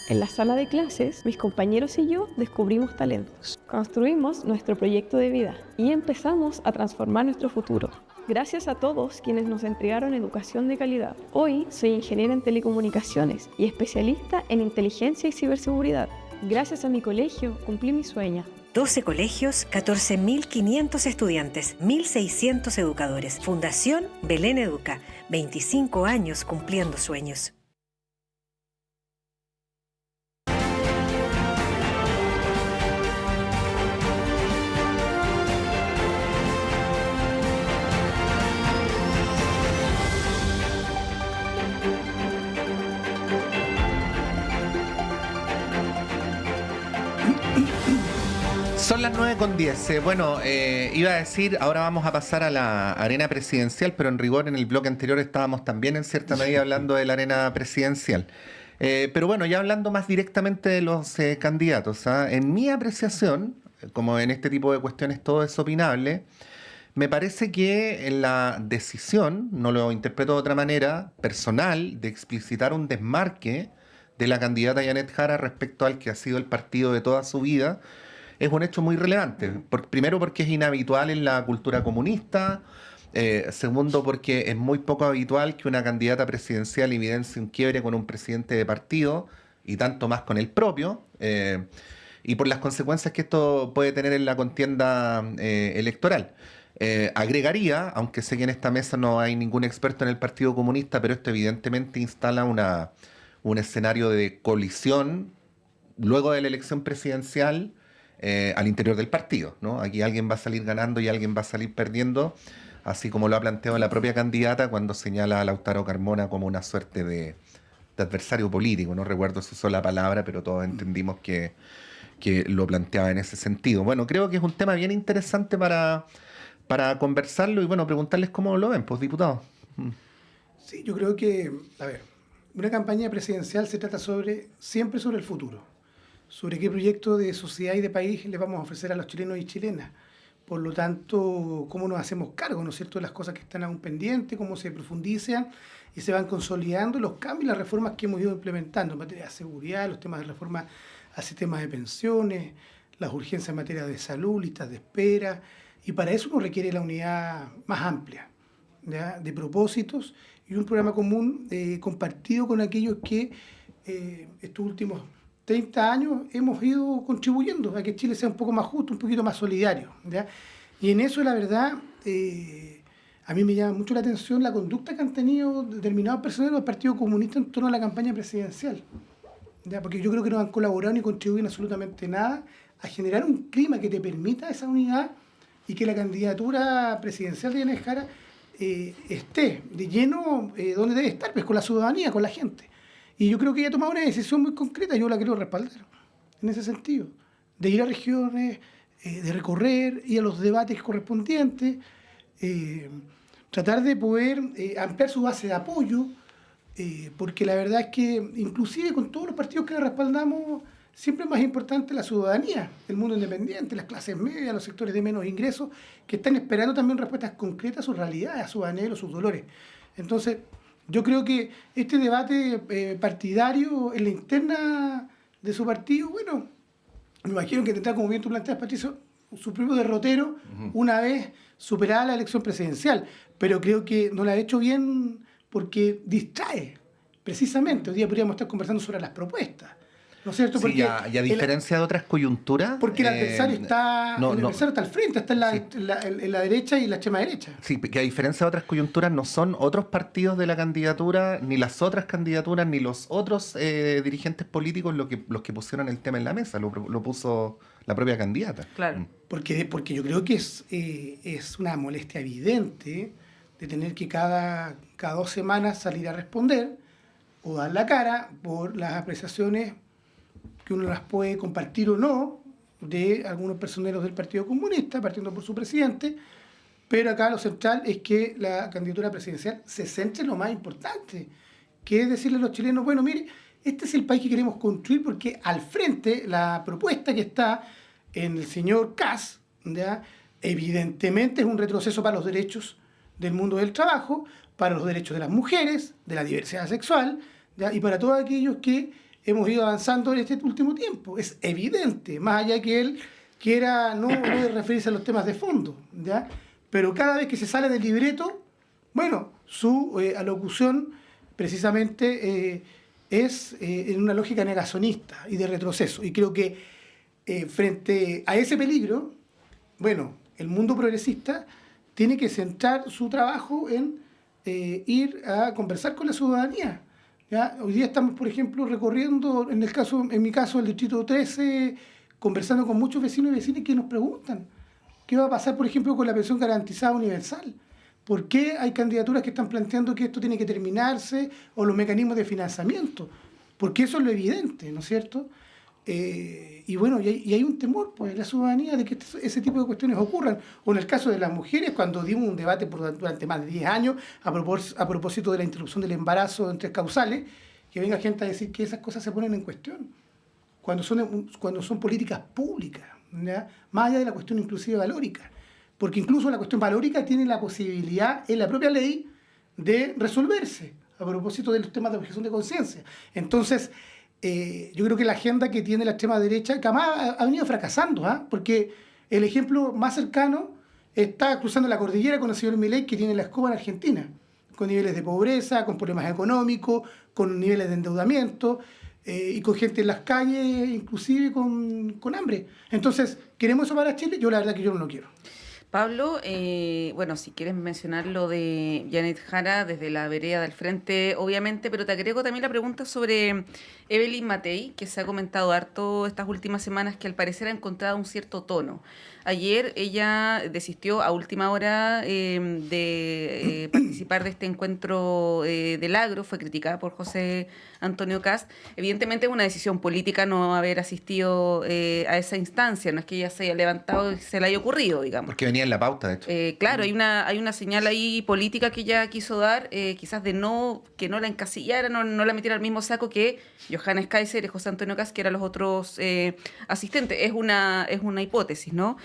En la sala de clases, mis compañeros y yo descubrimos talentos, construimos nuestro proyecto de vida y empezamos a transformar nuestro futuro. Gracias a todos quienes nos entregaron educación de calidad. Hoy soy ingeniera en telecomunicaciones y especialista en inteligencia y ciberseguridad. Gracias a mi colegio cumplí mi sueño. 12 colegios, 14.500 estudiantes, 1.600 educadores. Fundación Belén Educa, 25 años cumpliendo sueños. Son las 9:10. Bueno, iba a decir, ahora vamos a pasar a la arena presidencial, pero en rigor en el bloque anterior estábamos también en cierta medida hablando de la arena presidencial. Pero bueno, ya hablando más directamente de los candidatos, ¿ah? En mi apreciación, como en este tipo de cuestiones todo es opinable, me parece que en la decisión, no lo interpreto de otra manera, personal, de explicitar un desmarque de la candidata Janet Jara respecto al que ha sido el partido de toda su vida, es un hecho muy relevante. Primero porque es inhabitual en la cultura comunista, segundo porque es muy poco habitual que una candidata presidencial evidencie un quiebre con un presidente de partido y tanto más con el propio, y por las consecuencias que esto puede tener en la contienda electoral. Agregaría, aunque sé que en esta mesa no hay ningún experto en el Partido Comunista, pero esto evidentemente instala un escenario de colisión luego de la elección presidencial al interior del partido, ¿no? Aquí alguien va a salir ganando y alguien va a salir perdiendo, así como lo ha planteado la propia candidata cuando señala a Lautaro Carmona como una suerte de adversario político. No recuerdo su sola palabra, pero todos entendimos que lo planteaba en ese sentido. Bueno, creo que es un tema bien interesante para conversarlo y bueno, preguntarles cómo lo ven, pues, diputados. Sí, yo creo que, a ver, una campaña presidencial se trata siempre sobre el futuro, sobre qué proyecto de sociedad y de país le vamos a ofrecer a los chilenos y chilenas. Por lo tanto, cómo nos hacemos cargo, ¿no es cierto?, de las cosas que están aún pendientes, cómo se profundizan y se van consolidando los cambios y las reformas que hemos ido implementando en materia de seguridad, los temas de reforma a sistemas de pensiones, las urgencias en materia de salud, listas de espera, y para eso uno requiere la unidad más amplia, ¿ya?, de propósitos y un programa común compartido con aquellos que estos últimos 30 años hemos ido contribuyendo a que Chile sea un poco más justo, un poquito más solidario, ¿ya? Y en eso, la verdad, a mí me llama mucho la atención la conducta que han tenido determinados personeros del Partido Comunista en torno a la campaña presidencial, ¿ya? Porque yo creo que no han colaborado ni contribuido absolutamente nada a generar un clima que te permita esa unidad y que la candidatura presidencial de Janet Jara esté de lleno donde debe estar, pues con la ciudadanía, con la gente. Y yo creo que ella ha tomado una decisión muy concreta, yo la quiero respaldar en ese sentido, de ir a regiones, de recorrer, ir a los debates correspondientes, tratar de poder ampliar su base de apoyo, porque la verdad es que inclusive con todos los partidos que respaldamos, siempre es más importante la ciudadanía, el mundo independiente, las clases medias, los sectores de menos ingresos, que están esperando también respuestas concretas a sus realidades, a sus anhelos, sus dolores. Entonces, yo creo que este debate partidario en la interna de su partido, bueno, me imagino que tendrá, como bien tú planteas, Patricio, su propio derrotero una vez superada la elección presidencial, pero creo que no la ha hecho bien porque distrae, precisamente. Hoy día podríamos estar conversando sobre las propuestas, ¿no es cierto? Sí, Porque y a diferencia de otras coyunturas... Porque el adversario está está al frente, está en la derecha y la extrema derecha. Sí, que a diferencia de otras coyunturas no son otros partidos de la candidatura, ni las otras candidaturas, ni los otros dirigentes políticos los que pusieron el tema en la mesa, lo puso la propia candidata. Claro. Porque yo creo que es una molestia evidente de tener que cada 2 semanas salir a responder o dar la cara por las apreciaciones que uno las puede compartir o no de algunos personeros del Partido Comunista, partiendo por su presidente, pero acá lo central es que la candidatura presidencial se centre en lo más importante, que es decirle a los chilenos, bueno, mire, este es el país que queremos construir, porque al frente la propuesta que está en el señor Kast, ¿ya?, evidentemente es un retroceso para los derechos del mundo del trabajo, para los derechos de las mujeres, de la diversidad sexual, ¿ya?, y para todos aquellos que hemos ido avanzando en este último tiempo. Es evidente, más allá que él quiera no referirse a los temas de fondo, ¿ya? Pero cada vez que se sale del libreto, bueno, su alocución precisamente es en una lógica negacionista y de retroceso. Y creo que frente a ese peligro, bueno, el mundo progresista tiene que centrar su trabajo en ir a conversar con la ciudadanía. ¿Ya? Hoy día estamos, por ejemplo, recorriendo, en mi caso, el Distrito 13, conversando con muchos vecinos y vecinas que nos preguntan qué va a pasar, por ejemplo, con la pensión garantizada universal. ¿Por qué hay candidaturas que están planteando que esto tiene que terminarse o los mecanismos de financiamiento? Porque eso es lo evidente, ¿no es cierto? Y bueno, y hay un temor, pues, en la ciudadanía de que ese tipo de cuestiones ocurran. O en el caso de las mujeres, cuando dimos un debate durante más de 10 años a propósito de la interrupción del embarazo en 3 causales, que venga gente a decir que esas cosas se ponen en cuestión cuando son políticas públicas, ¿ya?, más allá de la cuestión inclusive valórica. Porque incluso la cuestión valórica tiene la posibilidad en la propia ley de resolverse a propósito de los temas de objeción de conciencia. Entonces, yo creo que la agenda que tiene la extrema derecha jamás ha venido fracasando, porque el ejemplo más cercano está cruzando la cordillera con el señor Milei, que tiene la escoba en Argentina, con niveles de pobreza, con problemas económicos, con niveles de endeudamiento y con gente en las calles, inclusive con hambre. Entonces, ¿queremos eso para Chile? Yo la verdad que yo no lo quiero. Pablo, bueno, si quieres mencionar lo de Janet Jara desde la vereda del frente, obviamente, pero te agrego también la pregunta sobre Evelyn Matei, que se ha comentado harto estas últimas semanas, que al parecer ha encontrado un cierto tono. Ayer ella desistió a última hora de participar de este encuentro del agro, fue criticada por José Antonio Kast. Evidentemente es una decisión política no haber asistido a esa instancia, no es que ella se haya levantado y se le haya ocurrido, digamos. Porque venía en la pauta, de hecho. Claro, hay una señal ahí política que ella quiso dar, quizás de que no la encasillara, no la metiera al mismo saco que Johannes Kaiser y José Antonio Kast, que eran los otros asistentes. Es una hipótesis, ¿no?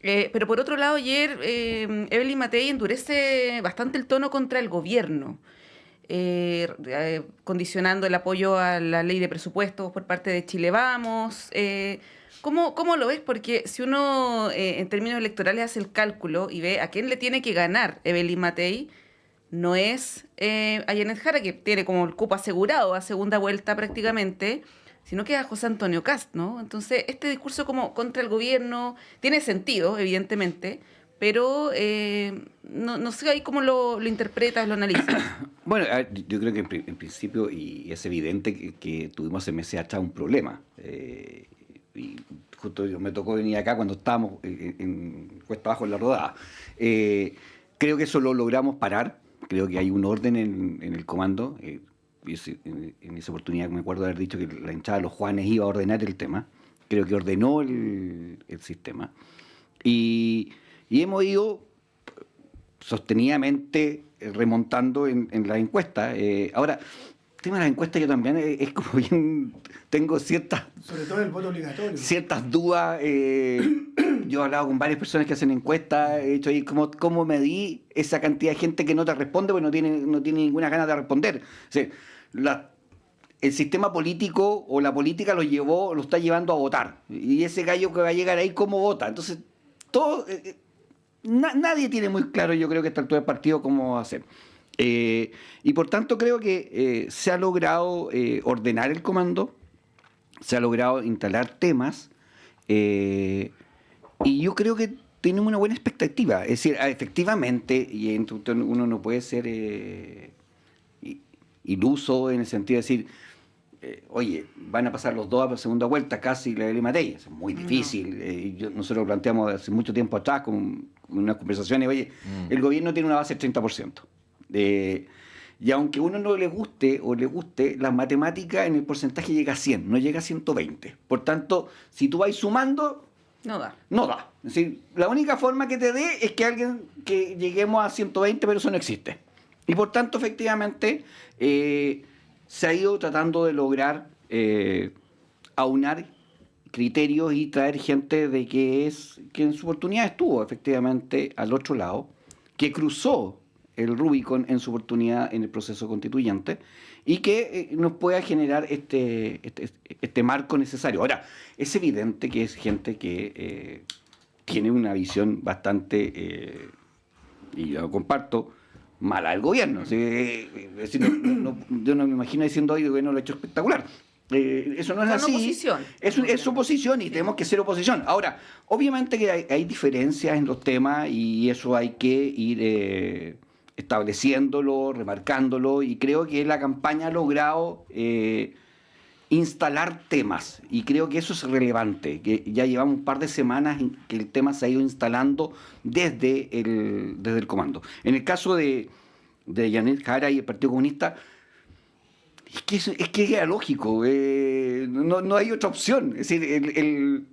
Pero por otro lado, ayer Evelyn Matei endurece bastante el tono contra el gobierno, condicionando el apoyo a la ley de presupuestos por parte de Chile Vamos. ¿Cómo lo ves? Porque si uno en términos electorales hace el cálculo y ve a quién le tiene que ganar Evelyn Matei, no es a Janet Jara, que tiene como el cupo asegurado a segunda vuelta prácticamente, sino que a José Antonio Kast, ¿no? Entonces, este discurso como contra el gobierno tiene sentido, evidentemente, pero no sé ahí cómo lo interpretas, lo analizas. Bueno, yo creo que en principio, y es evidente que tuvimos hace meses atrás un problema. Y justo me tocó venir acá cuando estábamos en cuesta abajo en la rodada. Creo que eso lo logramos parar. Creo que hay un orden en el comando. En esa oportunidad me acuerdo de haber dicho que la hinchada de los Juanes iba a ordenar el tema. Creo que ordenó el sistema. Y hemos ido sostenidamente remontando en la encuesta. Ahora, el tema de las encuestas yo también es como bien, tengo ciertas... Sobre todo el voto obligatorio. Ciertas dudas. Yo he hablado con varias personas que hacen encuestas, he hecho ahí cómo medí esa cantidad de gente que no te responde porque no tiene ninguna ganas de responder. O sea, el sistema político o la política lo está llevando a votar. Y ese gallo que va a llegar ahí, ¿cómo vota? Entonces, todo... nadie tiene muy claro, yo creo que a esta altura del partido, cómo va a ser. Y por tanto creo que se ha logrado ordenar el comando, se ha logrado instalar temas, y yo creo que tenemos una buena expectativa. Es decir, efectivamente, y uno no puede ser iluso en el sentido de decir, oye, van a pasar los dos a la segunda vuelta, casi la de Matei. Es muy difícil. Nosotros lo planteamos hace mucho tiempo atrás con unas conversaciones. Oye, el gobierno tiene una base del 30%. Y aunque a uno no le guste o le guste, la matemática en el porcentaje llega a 100, no llega a 120. Por tanto, si tú vas sumando, no da. Es decir, la única forma que te dé es que lleguemos a 120, pero eso no existe. Y por tanto, efectivamente, se ha ido tratando de lograr aunar criterios y traer gente de que en su oportunidad estuvo efectivamente al otro lado, que cruzó el Rubicon en su oportunidad en el proceso constituyente y que nos pueda generar este marco necesario. Ahora, es evidente que es gente que tiene una visión bastante, y yo lo comparto, mala del gobierno. Es decir, yo no me imagino diciendo, hoy el gobierno lo ha hecho espectacular. Eso no es así. Oposición. Es oposición y tenemos que ser oposición. Ahora, obviamente que hay diferencias en los temas y eso hay que ir estableciéndolo, remarcándolo, y creo que la campaña ha logrado instalar temas, y creo que eso es relevante, que ya llevamos un par de semanas en que el tema se ha ido instalando desde el comando. En el caso de Janet Jara y el Partido Comunista, es que era lógico, no hay otra opción. Es decir,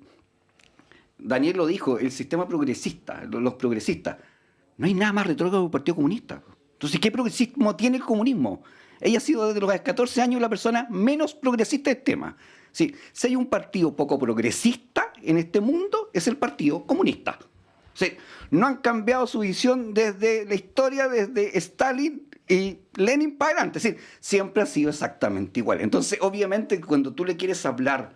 Daniel lo dijo, el sistema progresista, los progresistas, no hay nada más retrógrado que el Partido Comunista. Entonces, ¿qué progresismo tiene el comunismo? Ella ha sido desde los 14 años la persona menos progresista del tema. Sí, si hay un partido poco progresista en este mundo, es el Partido Comunista. Sí, no han cambiado su visión desde la historia, desde Stalin y Lenin para adelante. Es decir, siempre ha sido exactamente igual. Entonces, obviamente, cuando tú le quieres hablar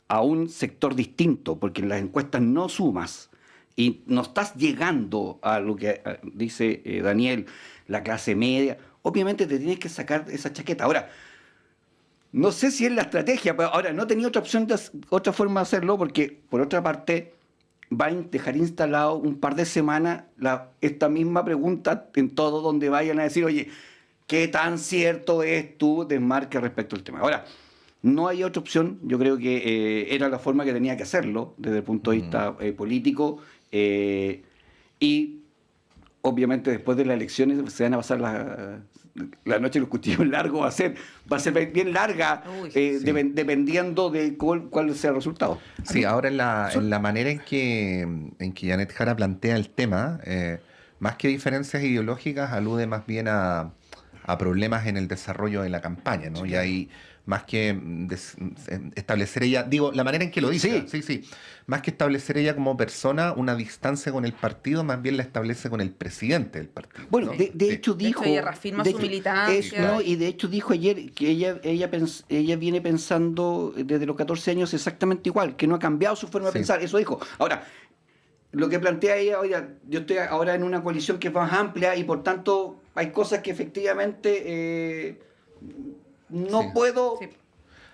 a un sector distinto, porque en las encuestas no sumas, y no estás llegando a lo que dice Daniel, la clase media, obviamente te tienes que sacar esa chaqueta. Ahora, no sé si es la estrategia, pero ahora no tenía otra opción, otra forma de hacerlo, porque por otra parte va a dejar instalado un par de semanas esta misma pregunta en todo donde vayan a decir, oye, ¿qué tan cierto es tu desmarque respecto al tema? Ahora, no hay otra opción. Yo creo que era la forma que tenía que hacerlo desde el punto de vista político. Y obviamente después de las elecciones se van a pasar la noche de los cuchillos largos, va a ser bien larga. Dependiendo de cuál sea el resultado. Sí, ahora en la manera en que Janet Jara plantea el tema, más que diferencias ideológicas, alude más bien a problemas en el desarrollo de la campaña, ¿no? Sí. Y ahí, más que establecer ella, digo, la manera en que lo dice, sí, más que establecer ella como persona una distancia con el partido, más bien la establece con el presidente del partido. Bueno, ¿no? de hecho dijo... ella reafirma su militancia. Y de hecho dijo ayer que ella viene pensando desde los 14 años exactamente igual, que no ha cambiado su forma de pensar, eso dijo. Ahora, lo que plantea ella, oiga, yo estoy ahora en una coalición que es más amplia y por tanto hay cosas que efectivamente... no puedo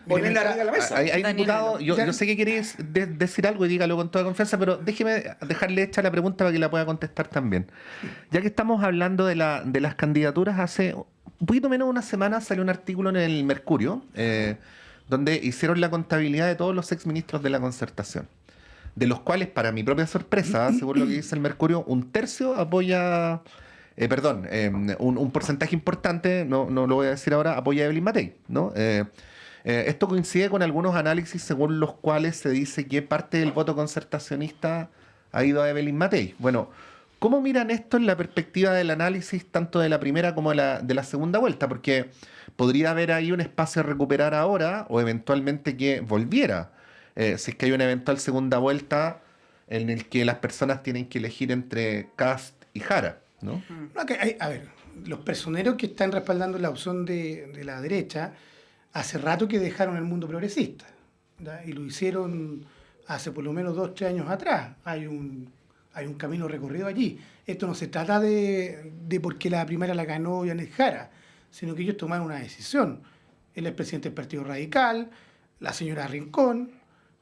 ponerle arriba a la mesa. Hay diputado, yo sé que queréis decir algo y dígalo con toda confianza, pero déjeme dejarle hecha la pregunta para que la pueda contestar también. Ya que estamos hablando de las candidaturas, hace un poquito menos de una semana salió un artículo en el Mercurio, donde hicieron la contabilidad de todos los exministros de la Concertación, de los cuales, para mi propia sorpresa, según lo que dice el Mercurio, un tercio apoya... un porcentaje importante, no lo voy a decir ahora, apoya a Evelyn Matei, ¿no? Esto coincide con algunos análisis según los cuales se dice que parte del voto concertacionista ha ido a Evelyn Matei. Bueno, ¿Cómo miran esto en la perspectiva del análisis tanto de la primera como de la segunda vuelta? Porque podría haber ahí un espacio a recuperar ahora o eventualmente que volviera. Si es que hay una eventual segunda vuelta en el que las personas tienen que elegir entre Kast y Jara, ¿no? No, a ver, los personeros que están respaldando la opción de la derecha hace rato que dejaron el mundo progresista, ¿ya? Y lo hicieron hace por lo menos 2 o 3 años atrás. Hay un camino recorrido allí. Esto no se trata de por qué la primera la ganó Yanes Jara, sino que ellos tomaron una decisión. El expresidente del Partido Radical, la señora Rincón,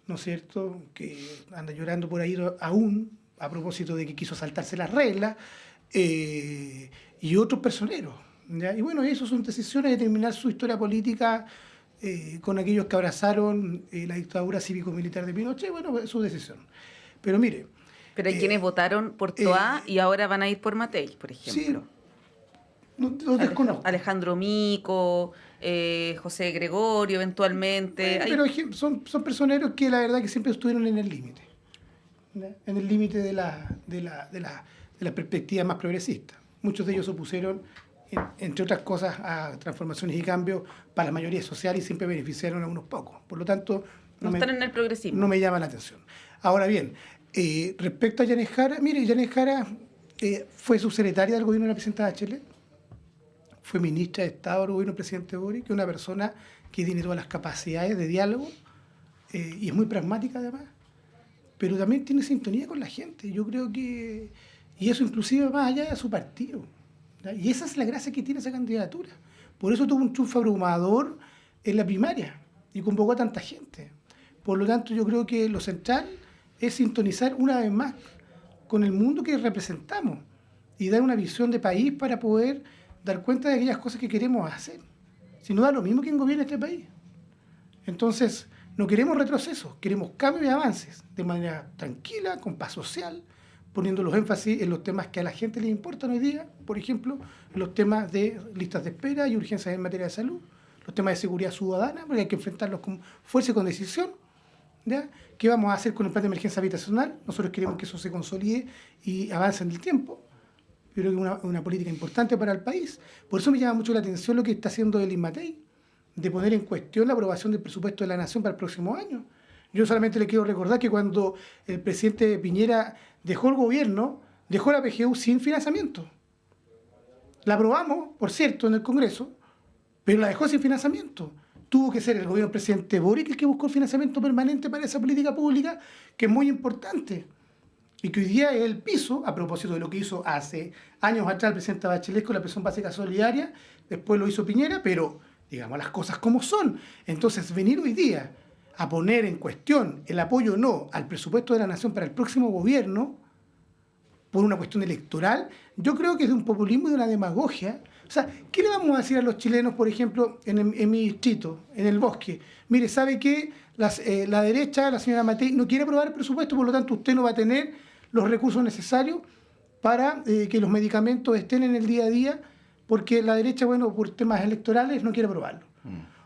¿no es cierto?, que anda llorando por ahí aún a propósito de que quiso saltarse las reglas, y otros personeros, ¿ya? Y bueno, eso son decisiones de terminar su historia política con aquellos que abrazaron la dictadura cívico-militar de Pinochet. Bueno, es su decisión. Pero mire... Pero hay quienes votaron por Toá y ahora van a ir por Matei, por ejemplo. Sí, no desconozco. Alejandro Mico, José Gregorio, eventualmente. Pero son personeros que la verdad que siempre estuvieron en el límite. En el límite de la perspectiva más progresista. Muchos de ellos se opusieron, entre otras cosas, a transformaciones y cambios para la mayoría social y siempre beneficiaron a unos pocos. Por lo tanto... No están en el progresismo. No me llama la atención. Ahora bien, respecto a Yanes Jara, mire, Yanes Jara fue subsecretaria del gobierno de la presidenta Bachelet, fue ministra de Estado del gobierno del presidente Boric, que es una persona que tiene todas las capacidades de diálogo y es muy pragmática además, pero también tiene sintonía con la gente. Yo creo que... Y eso inclusive más allá de su partido, ¿ya? Y esa es la gracia que tiene esa candidatura. Por eso tuvo un triunfo abrumador en la primaria y convocó a tanta gente. Por lo tanto, yo creo que lo central es sintonizar una vez más con el mundo que representamos y dar una visión de país para poder dar cuenta de aquellas cosas que queremos hacer. Si no da lo mismo quien gobierne este país. Entonces, no queremos retrocesos, queremos cambios y avances de manera tranquila, con paz social, poniendo los énfasis en los temas que a la gente le importan hoy día, por ejemplo, en los temas de listas de espera y urgencias en materia de salud, los temas de seguridad ciudadana, porque hay que enfrentarlos con fuerza y con decisión, ¿ya? ¿Qué vamos a hacer con el plan de emergencia habitacional? Nosotros queremos que eso se consolide y avance en el tiempo. Yo creo que es una política importante para el país. Por eso me llama mucho la atención lo que está haciendo Elis Matei, de poner en cuestión la aprobación del presupuesto de la Nación para el próximo año. Yo solamente le quiero recordar que cuando el presidente Piñera dejó el gobierno, dejó la PGU sin financiamiento. La aprobamos, por cierto, en el Congreso, pero la dejó sin financiamiento. Tuvo que ser el gobierno del presidente Boric el que buscó el financiamiento permanente para esa política pública, que es muy importante. Y que hoy día es el piso, a propósito de lo que hizo hace años atrás el presidente Bachelet con la pensión básica solidaria, después lo hizo Piñera, pero digamos las cosas como son. Entonces, venir hoy día a poner en cuestión el apoyo o no al presupuesto de la Nación para el próximo gobierno, por una cuestión electoral, yo creo que es de un populismo y de una demagogia. O sea, ¿qué le vamos a decir a los chilenos, por ejemplo, en mi distrito, en el Bosque? Mire, ¿sabe qué? La derecha, la señora Matei, no quiere aprobar el presupuesto, por lo tanto usted no va a tener los recursos necesarios para que los medicamentos estén en el día a día, porque la derecha, bueno, por temas electorales no quiere aprobarlo.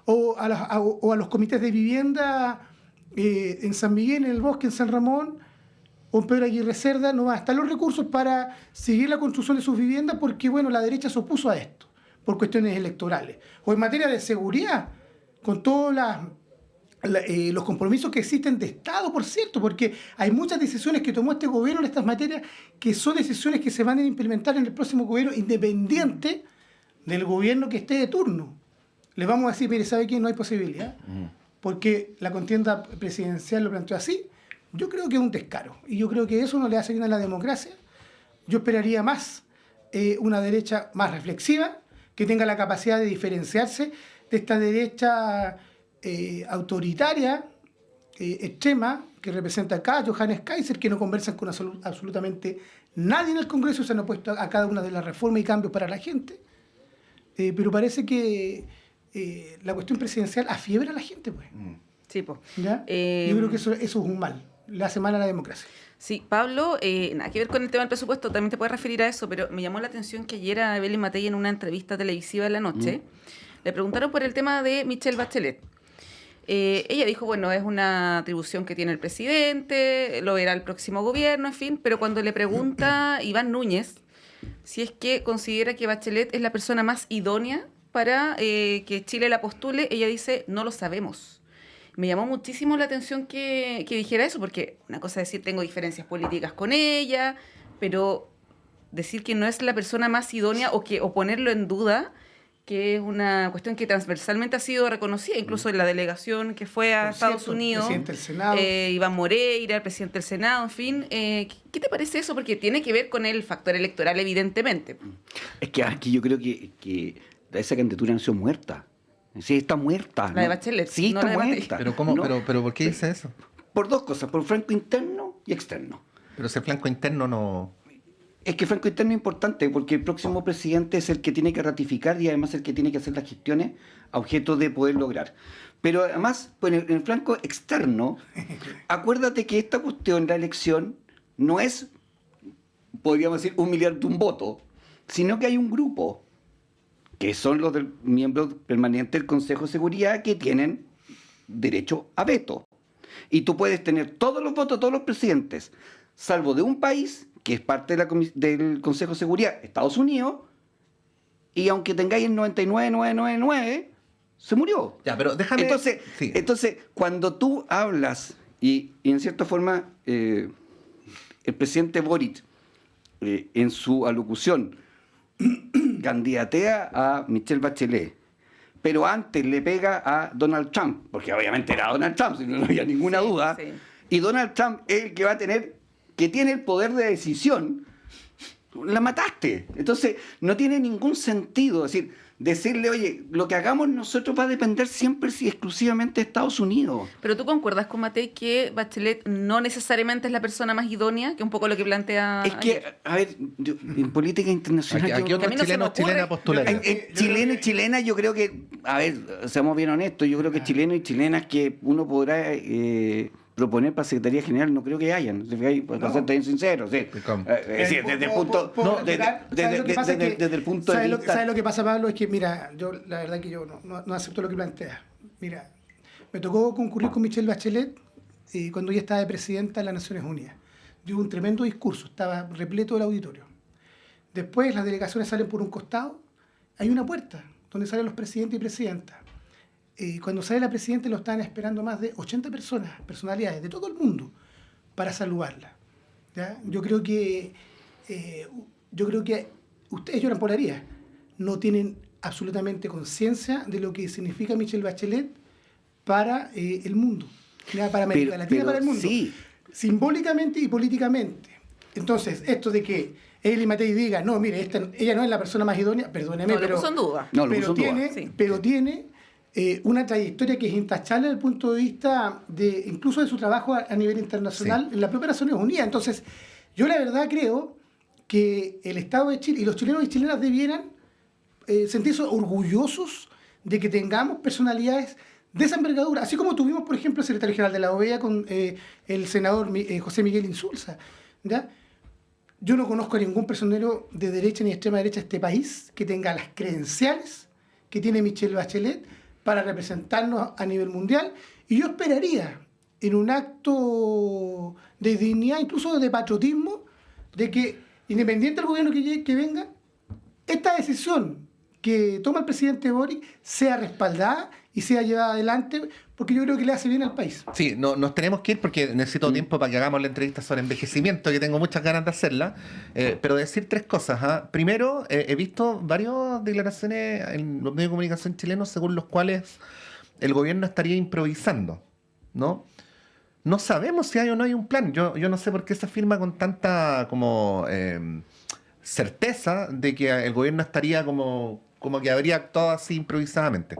O a los comités de vivienda en San Miguel, en el Bosque, en San Ramón, o en Pedro Aguirre Cerda, no van a estar los recursos para seguir la construcción de sus viviendas porque, bueno, la derecha se opuso a esto por cuestiones electorales. O en materia de seguridad, con todos los compromisos que existen de Estado, por cierto, porque hay muchas decisiones que tomó este gobierno en estas materias que son decisiones que se van a implementar en el próximo gobierno independiente del gobierno que esté de turno. Les vamos a decir, mire, ¿sabe qué? No hay posibilidad, porque la contienda presidencial lo planteó así. Yo creo que es un descaro, y yo creo que eso no le hace bien a la democracia. Yo esperaría más una derecha más reflexiva, que tenga la capacidad de diferenciarse de esta derecha autoritaria, extrema, que representa acá Johannes Kaiser, que no conversan con absolutamente nadie en el Congreso, se han opuesto a cada una de las reformas y cambios para la gente. Pero parece que la cuestión presidencial afiebra a la gente, pues. Sí, pues. ¿Ya? Yo creo que eso es un mal. Le hace mal a la democracia. Sí, Pablo, nada que ver con el tema del presupuesto, también te puedes referir a eso, pero me llamó la atención que ayer a Elis Matei en una entrevista televisiva de la noche le preguntaron por el tema de Michelle Bachelet. Ella dijo, bueno, es una atribución que tiene el presidente, lo verá el próximo gobierno, en fin, pero cuando le pregunta Iván Núñez si es que considera que Bachelet es la persona más idónea para que Chile la postule, ella dice, no lo sabemos. Me llamó muchísimo la atención que dijera eso, porque una cosa es decir, tengo diferencias políticas con ella, pero decir que no es la persona más idónea o ponerlo en duda, que es una cuestión que transversalmente ha sido reconocida, incluso en la delegación que fue a Estados Unidos, el presidente del Senado. Iván Moreira, el presidente del Senado, en fin. ¿Qué te parece eso? Porque tiene que ver con el factor electoral, evidentemente. Es que aquí yo creo que esa candidatura nació muerta. Sí, está muerta. La de Bachelet. Sí, no está la de Matei. muerta. Pero ¿cómo? No. Pero ¿por qué dice eso? Por dos cosas, por flanco interno y externo. Pero ese flanco interno no... Es que flanco interno es importante porque el próximo presidente es el que tiene que ratificar y además el que tiene que hacer las gestiones a objeto de poder lograr. Pero además, pues en el flanco externo, acuérdate que esta cuestión, la elección, no es, podríamos decir, 1 milliard de un voto, sino que hay un grupo, que son los miembros permanentes del Consejo de Seguridad, que tienen derecho a veto. Y tú puedes tener todos los votos, todos los presidentes, salvo de un país que es parte de del Consejo de Seguridad, Estados Unidos, y aunque tengáis el 99,999, se murió. Ya, pero déjame... Entonces, cuando tú hablas, y en cierta forma, el presidente Boric, en su alocución, candidatea a Michelle Bachelet, pero antes le pega a Donald Trump, porque obviamente era Donald Trump, si no había ninguna duda, y Donald Trump es el que va a tener... que tiene el poder de decisión, la mataste. Entonces, no tiene ningún sentido decirle, oye, lo que hagamos nosotros va a depender siempre y exclusivamente de Estados Unidos. Pero tú concuerdas con Matei que Bachelet no necesariamente es la persona más idónea, que es un poco lo que plantea... Es que, a ver, en política internacional... Aquí otro chileno o chilena postularía. Chileno y chilena yo creo que, a ver, seamos bien honestos, yo creo que chilenos y chilenas que uno podrá... proponer para Secretaría General no creo que hayan, para ser bien sincero, sí. Desde el punto desde el punto de vista... ¿Sabes lo que pasa, Pablo? Es que, mira, yo la verdad que yo no acepto lo que plantea. Mira, me tocó concurrir con Michelle Bachelet cuando ella estaba de presidenta de las Naciones Unidas. Dio un tremendo discurso, estaba repleto el auditorio. Después las delegaciones salen por un costado, hay una puerta donde salen los presidentes y presidentas. Cuando sale la presidenta lo estaban esperando más de 80 personalidades de todo el mundo, para saludarla. ¿Ya? Yo creo que ustedes lloran por la herida. No tienen absolutamente conciencia de lo que significa Michelle Bachelet para el mundo, ¿ya? Para América Latina, para el mundo. Sí. Simbólicamente y políticamente. Entonces, esto de que él y Matei diga, no, mire, ella no es la persona más idónea, perdóneme, pero... puso en duda. Pero tiene una trayectoria que es intachable desde el punto de vista incluso de su trabajo a nivel internacional en la propia Naciones Unidas. Entonces, yo la verdad creo que el Estado de Chile y los chilenos y chilenas debieran sentirse orgullosos de que tengamos personalidades de esa envergadura, así como tuvimos, por ejemplo, el secretario general de la OEA con el senador José Miguel Insulza, ¿ya? Yo no conozco a ningún personero de derecha ni extrema derecha de este país que tenga las credenciales que tiene Michelle Bachelet para representarnos a nivel mundial, y yo esperaría, en un acto de dignidad, incluso de patriotismo, de que, independiente del gobierno que venga, esta decisión que toma el presidente Boric sea respaldada y sea llevada adelante, porque yo creo que le hace bien al país. Sí, nos tenemos que ir porque necesito tiempo para que hagamos la entrevista sobre envejecimiento, que tengo muchas ganas de hacerla, pero decir tres cosas. Primero, he visto varias declaraciones en los medios de comunicación chilenos según los cuales el gobierno estaría improvisando, ¿no? No sabemos si hay o no hay un plan. Yo no sé por qué se afirma con tanta como certeza de que el gobierno estaría como que habría actuado así improvisadamente.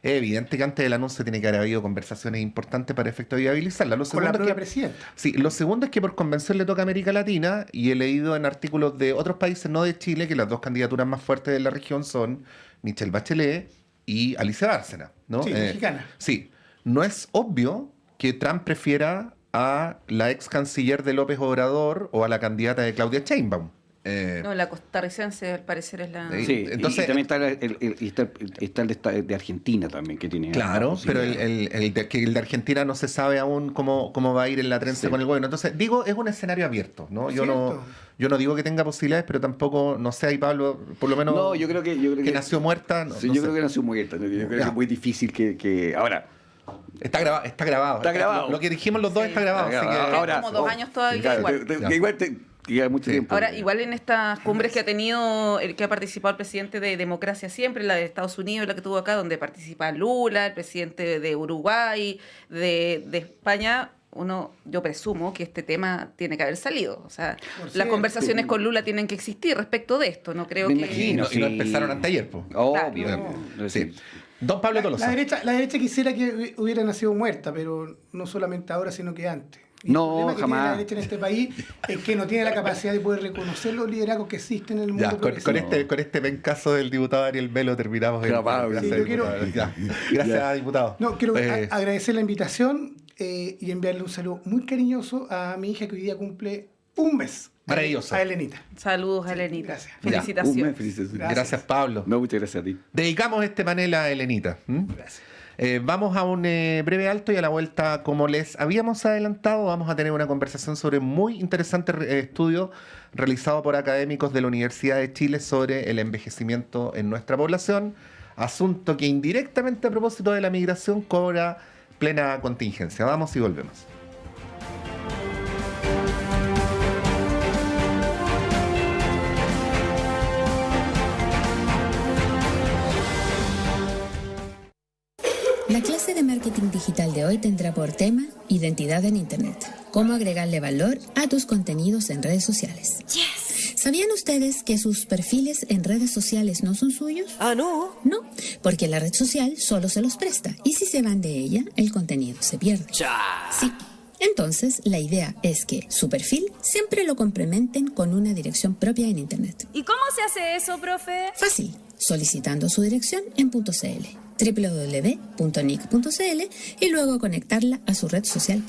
Es evidente que antes del anuncio tiene que haber habido conversaciones importantes para efecto de viabilizarla. Con la propia presidenta. Sí, lo segundo es que por convención le toca a América Latina, y he leído en artículos de otros países, no de Chile, que las dos candidaturas más fuertes de la región son Michelle Bachelet y Alicia Bárcena, ¿no? Sí, mexicana. Sí, no es obvio que Trump prefiera a la ex canciller de López Obrador o a la candidata de Claudia Sheinbaum. No, la costarricense al parecer es la... Sí, entonces, y también está el de Argentina también, que tiene... Claro, pero el de Argentina no se sabe aún cómo va a ir en la trenza con el gobierno. Entonces, digo, es un escenario abierto, ¿no? Yo no digo que tenga posibilidades, pero tampoco, no sé, ahí Pablo, por lo menos... No, yo creo que nació muerta. No sé. Creo que nació muerta. Yo creo que es muy difícil que... Ahora... Está grabado. Lo que dijimos los dos está grabado. Así que... Ahora, como 2 años todavía igual. Lleva mucho tiempo. Ahora, igual en estas cumbres que ha tenido, que ha participado el presidente de Democracia Siempre, la de Estados Unidos, la que tuvo acá, donde participa Lula, el presidente de Uruguay, de España, yo presumo que este tema tiene que haber salido. O sea, las conversaciones con Lula tienen que existir respecto de esto. No creo que... Imagino, y no empezaron anteayer, pues. Obvio. Sí. Don Pablo Tolosa. La derecha quisiera que hubiera nacido muerta, pero no solamente ahora, sino que antes. Y no, el problema que jamás. tiene la derecha en este país es que no tiene la capacidad de poder reconocer los liderazgos que existen en el mundo. Con este pencaso del diputado Ariel Velo terminamos. Gracias, diputado. No, quiero agradecer la invitación y enviarle un saludo muy cariñoso a mi hija que hoy día cumple un mes. Maravilloso. A Elenita. Saludos a Elenita. Gracias. Felicitaciones. Gracias, Pablo. No, muchas gracias a ti. Dedicamos este panel a Elenita. Gracias. Vamos a un breve alto y a la vuelta, como les habíamos adelantado, vamos a tener una conversación sobre un muy interesante estudio realizado por académicos de la Universidad de Chile sobre el envejecimiento en nuestra población, asunto que indirectamente a propósito de la migración cobra plena contingencia. Vamos y volvemos. La clase de marketing digital de hoy tendrá por tema identidad en Internet. Cómo agregarle valor a tus contenidos en redes sociales. Yes. ¿Sabían ustedes que sus perfiles en redes sociales no son suyos? No. No, porque la red social solo se los presta y si se van de ella, el contenido se pierde. Sí. Entonces, la idea es que su perfil siempre lo complementen con una dirección propia en Internet. ¿Y cómo se hace eso, profe? Fácil, solicitando su dirección en .cl, www.nic.cl y luego conectarla a su red social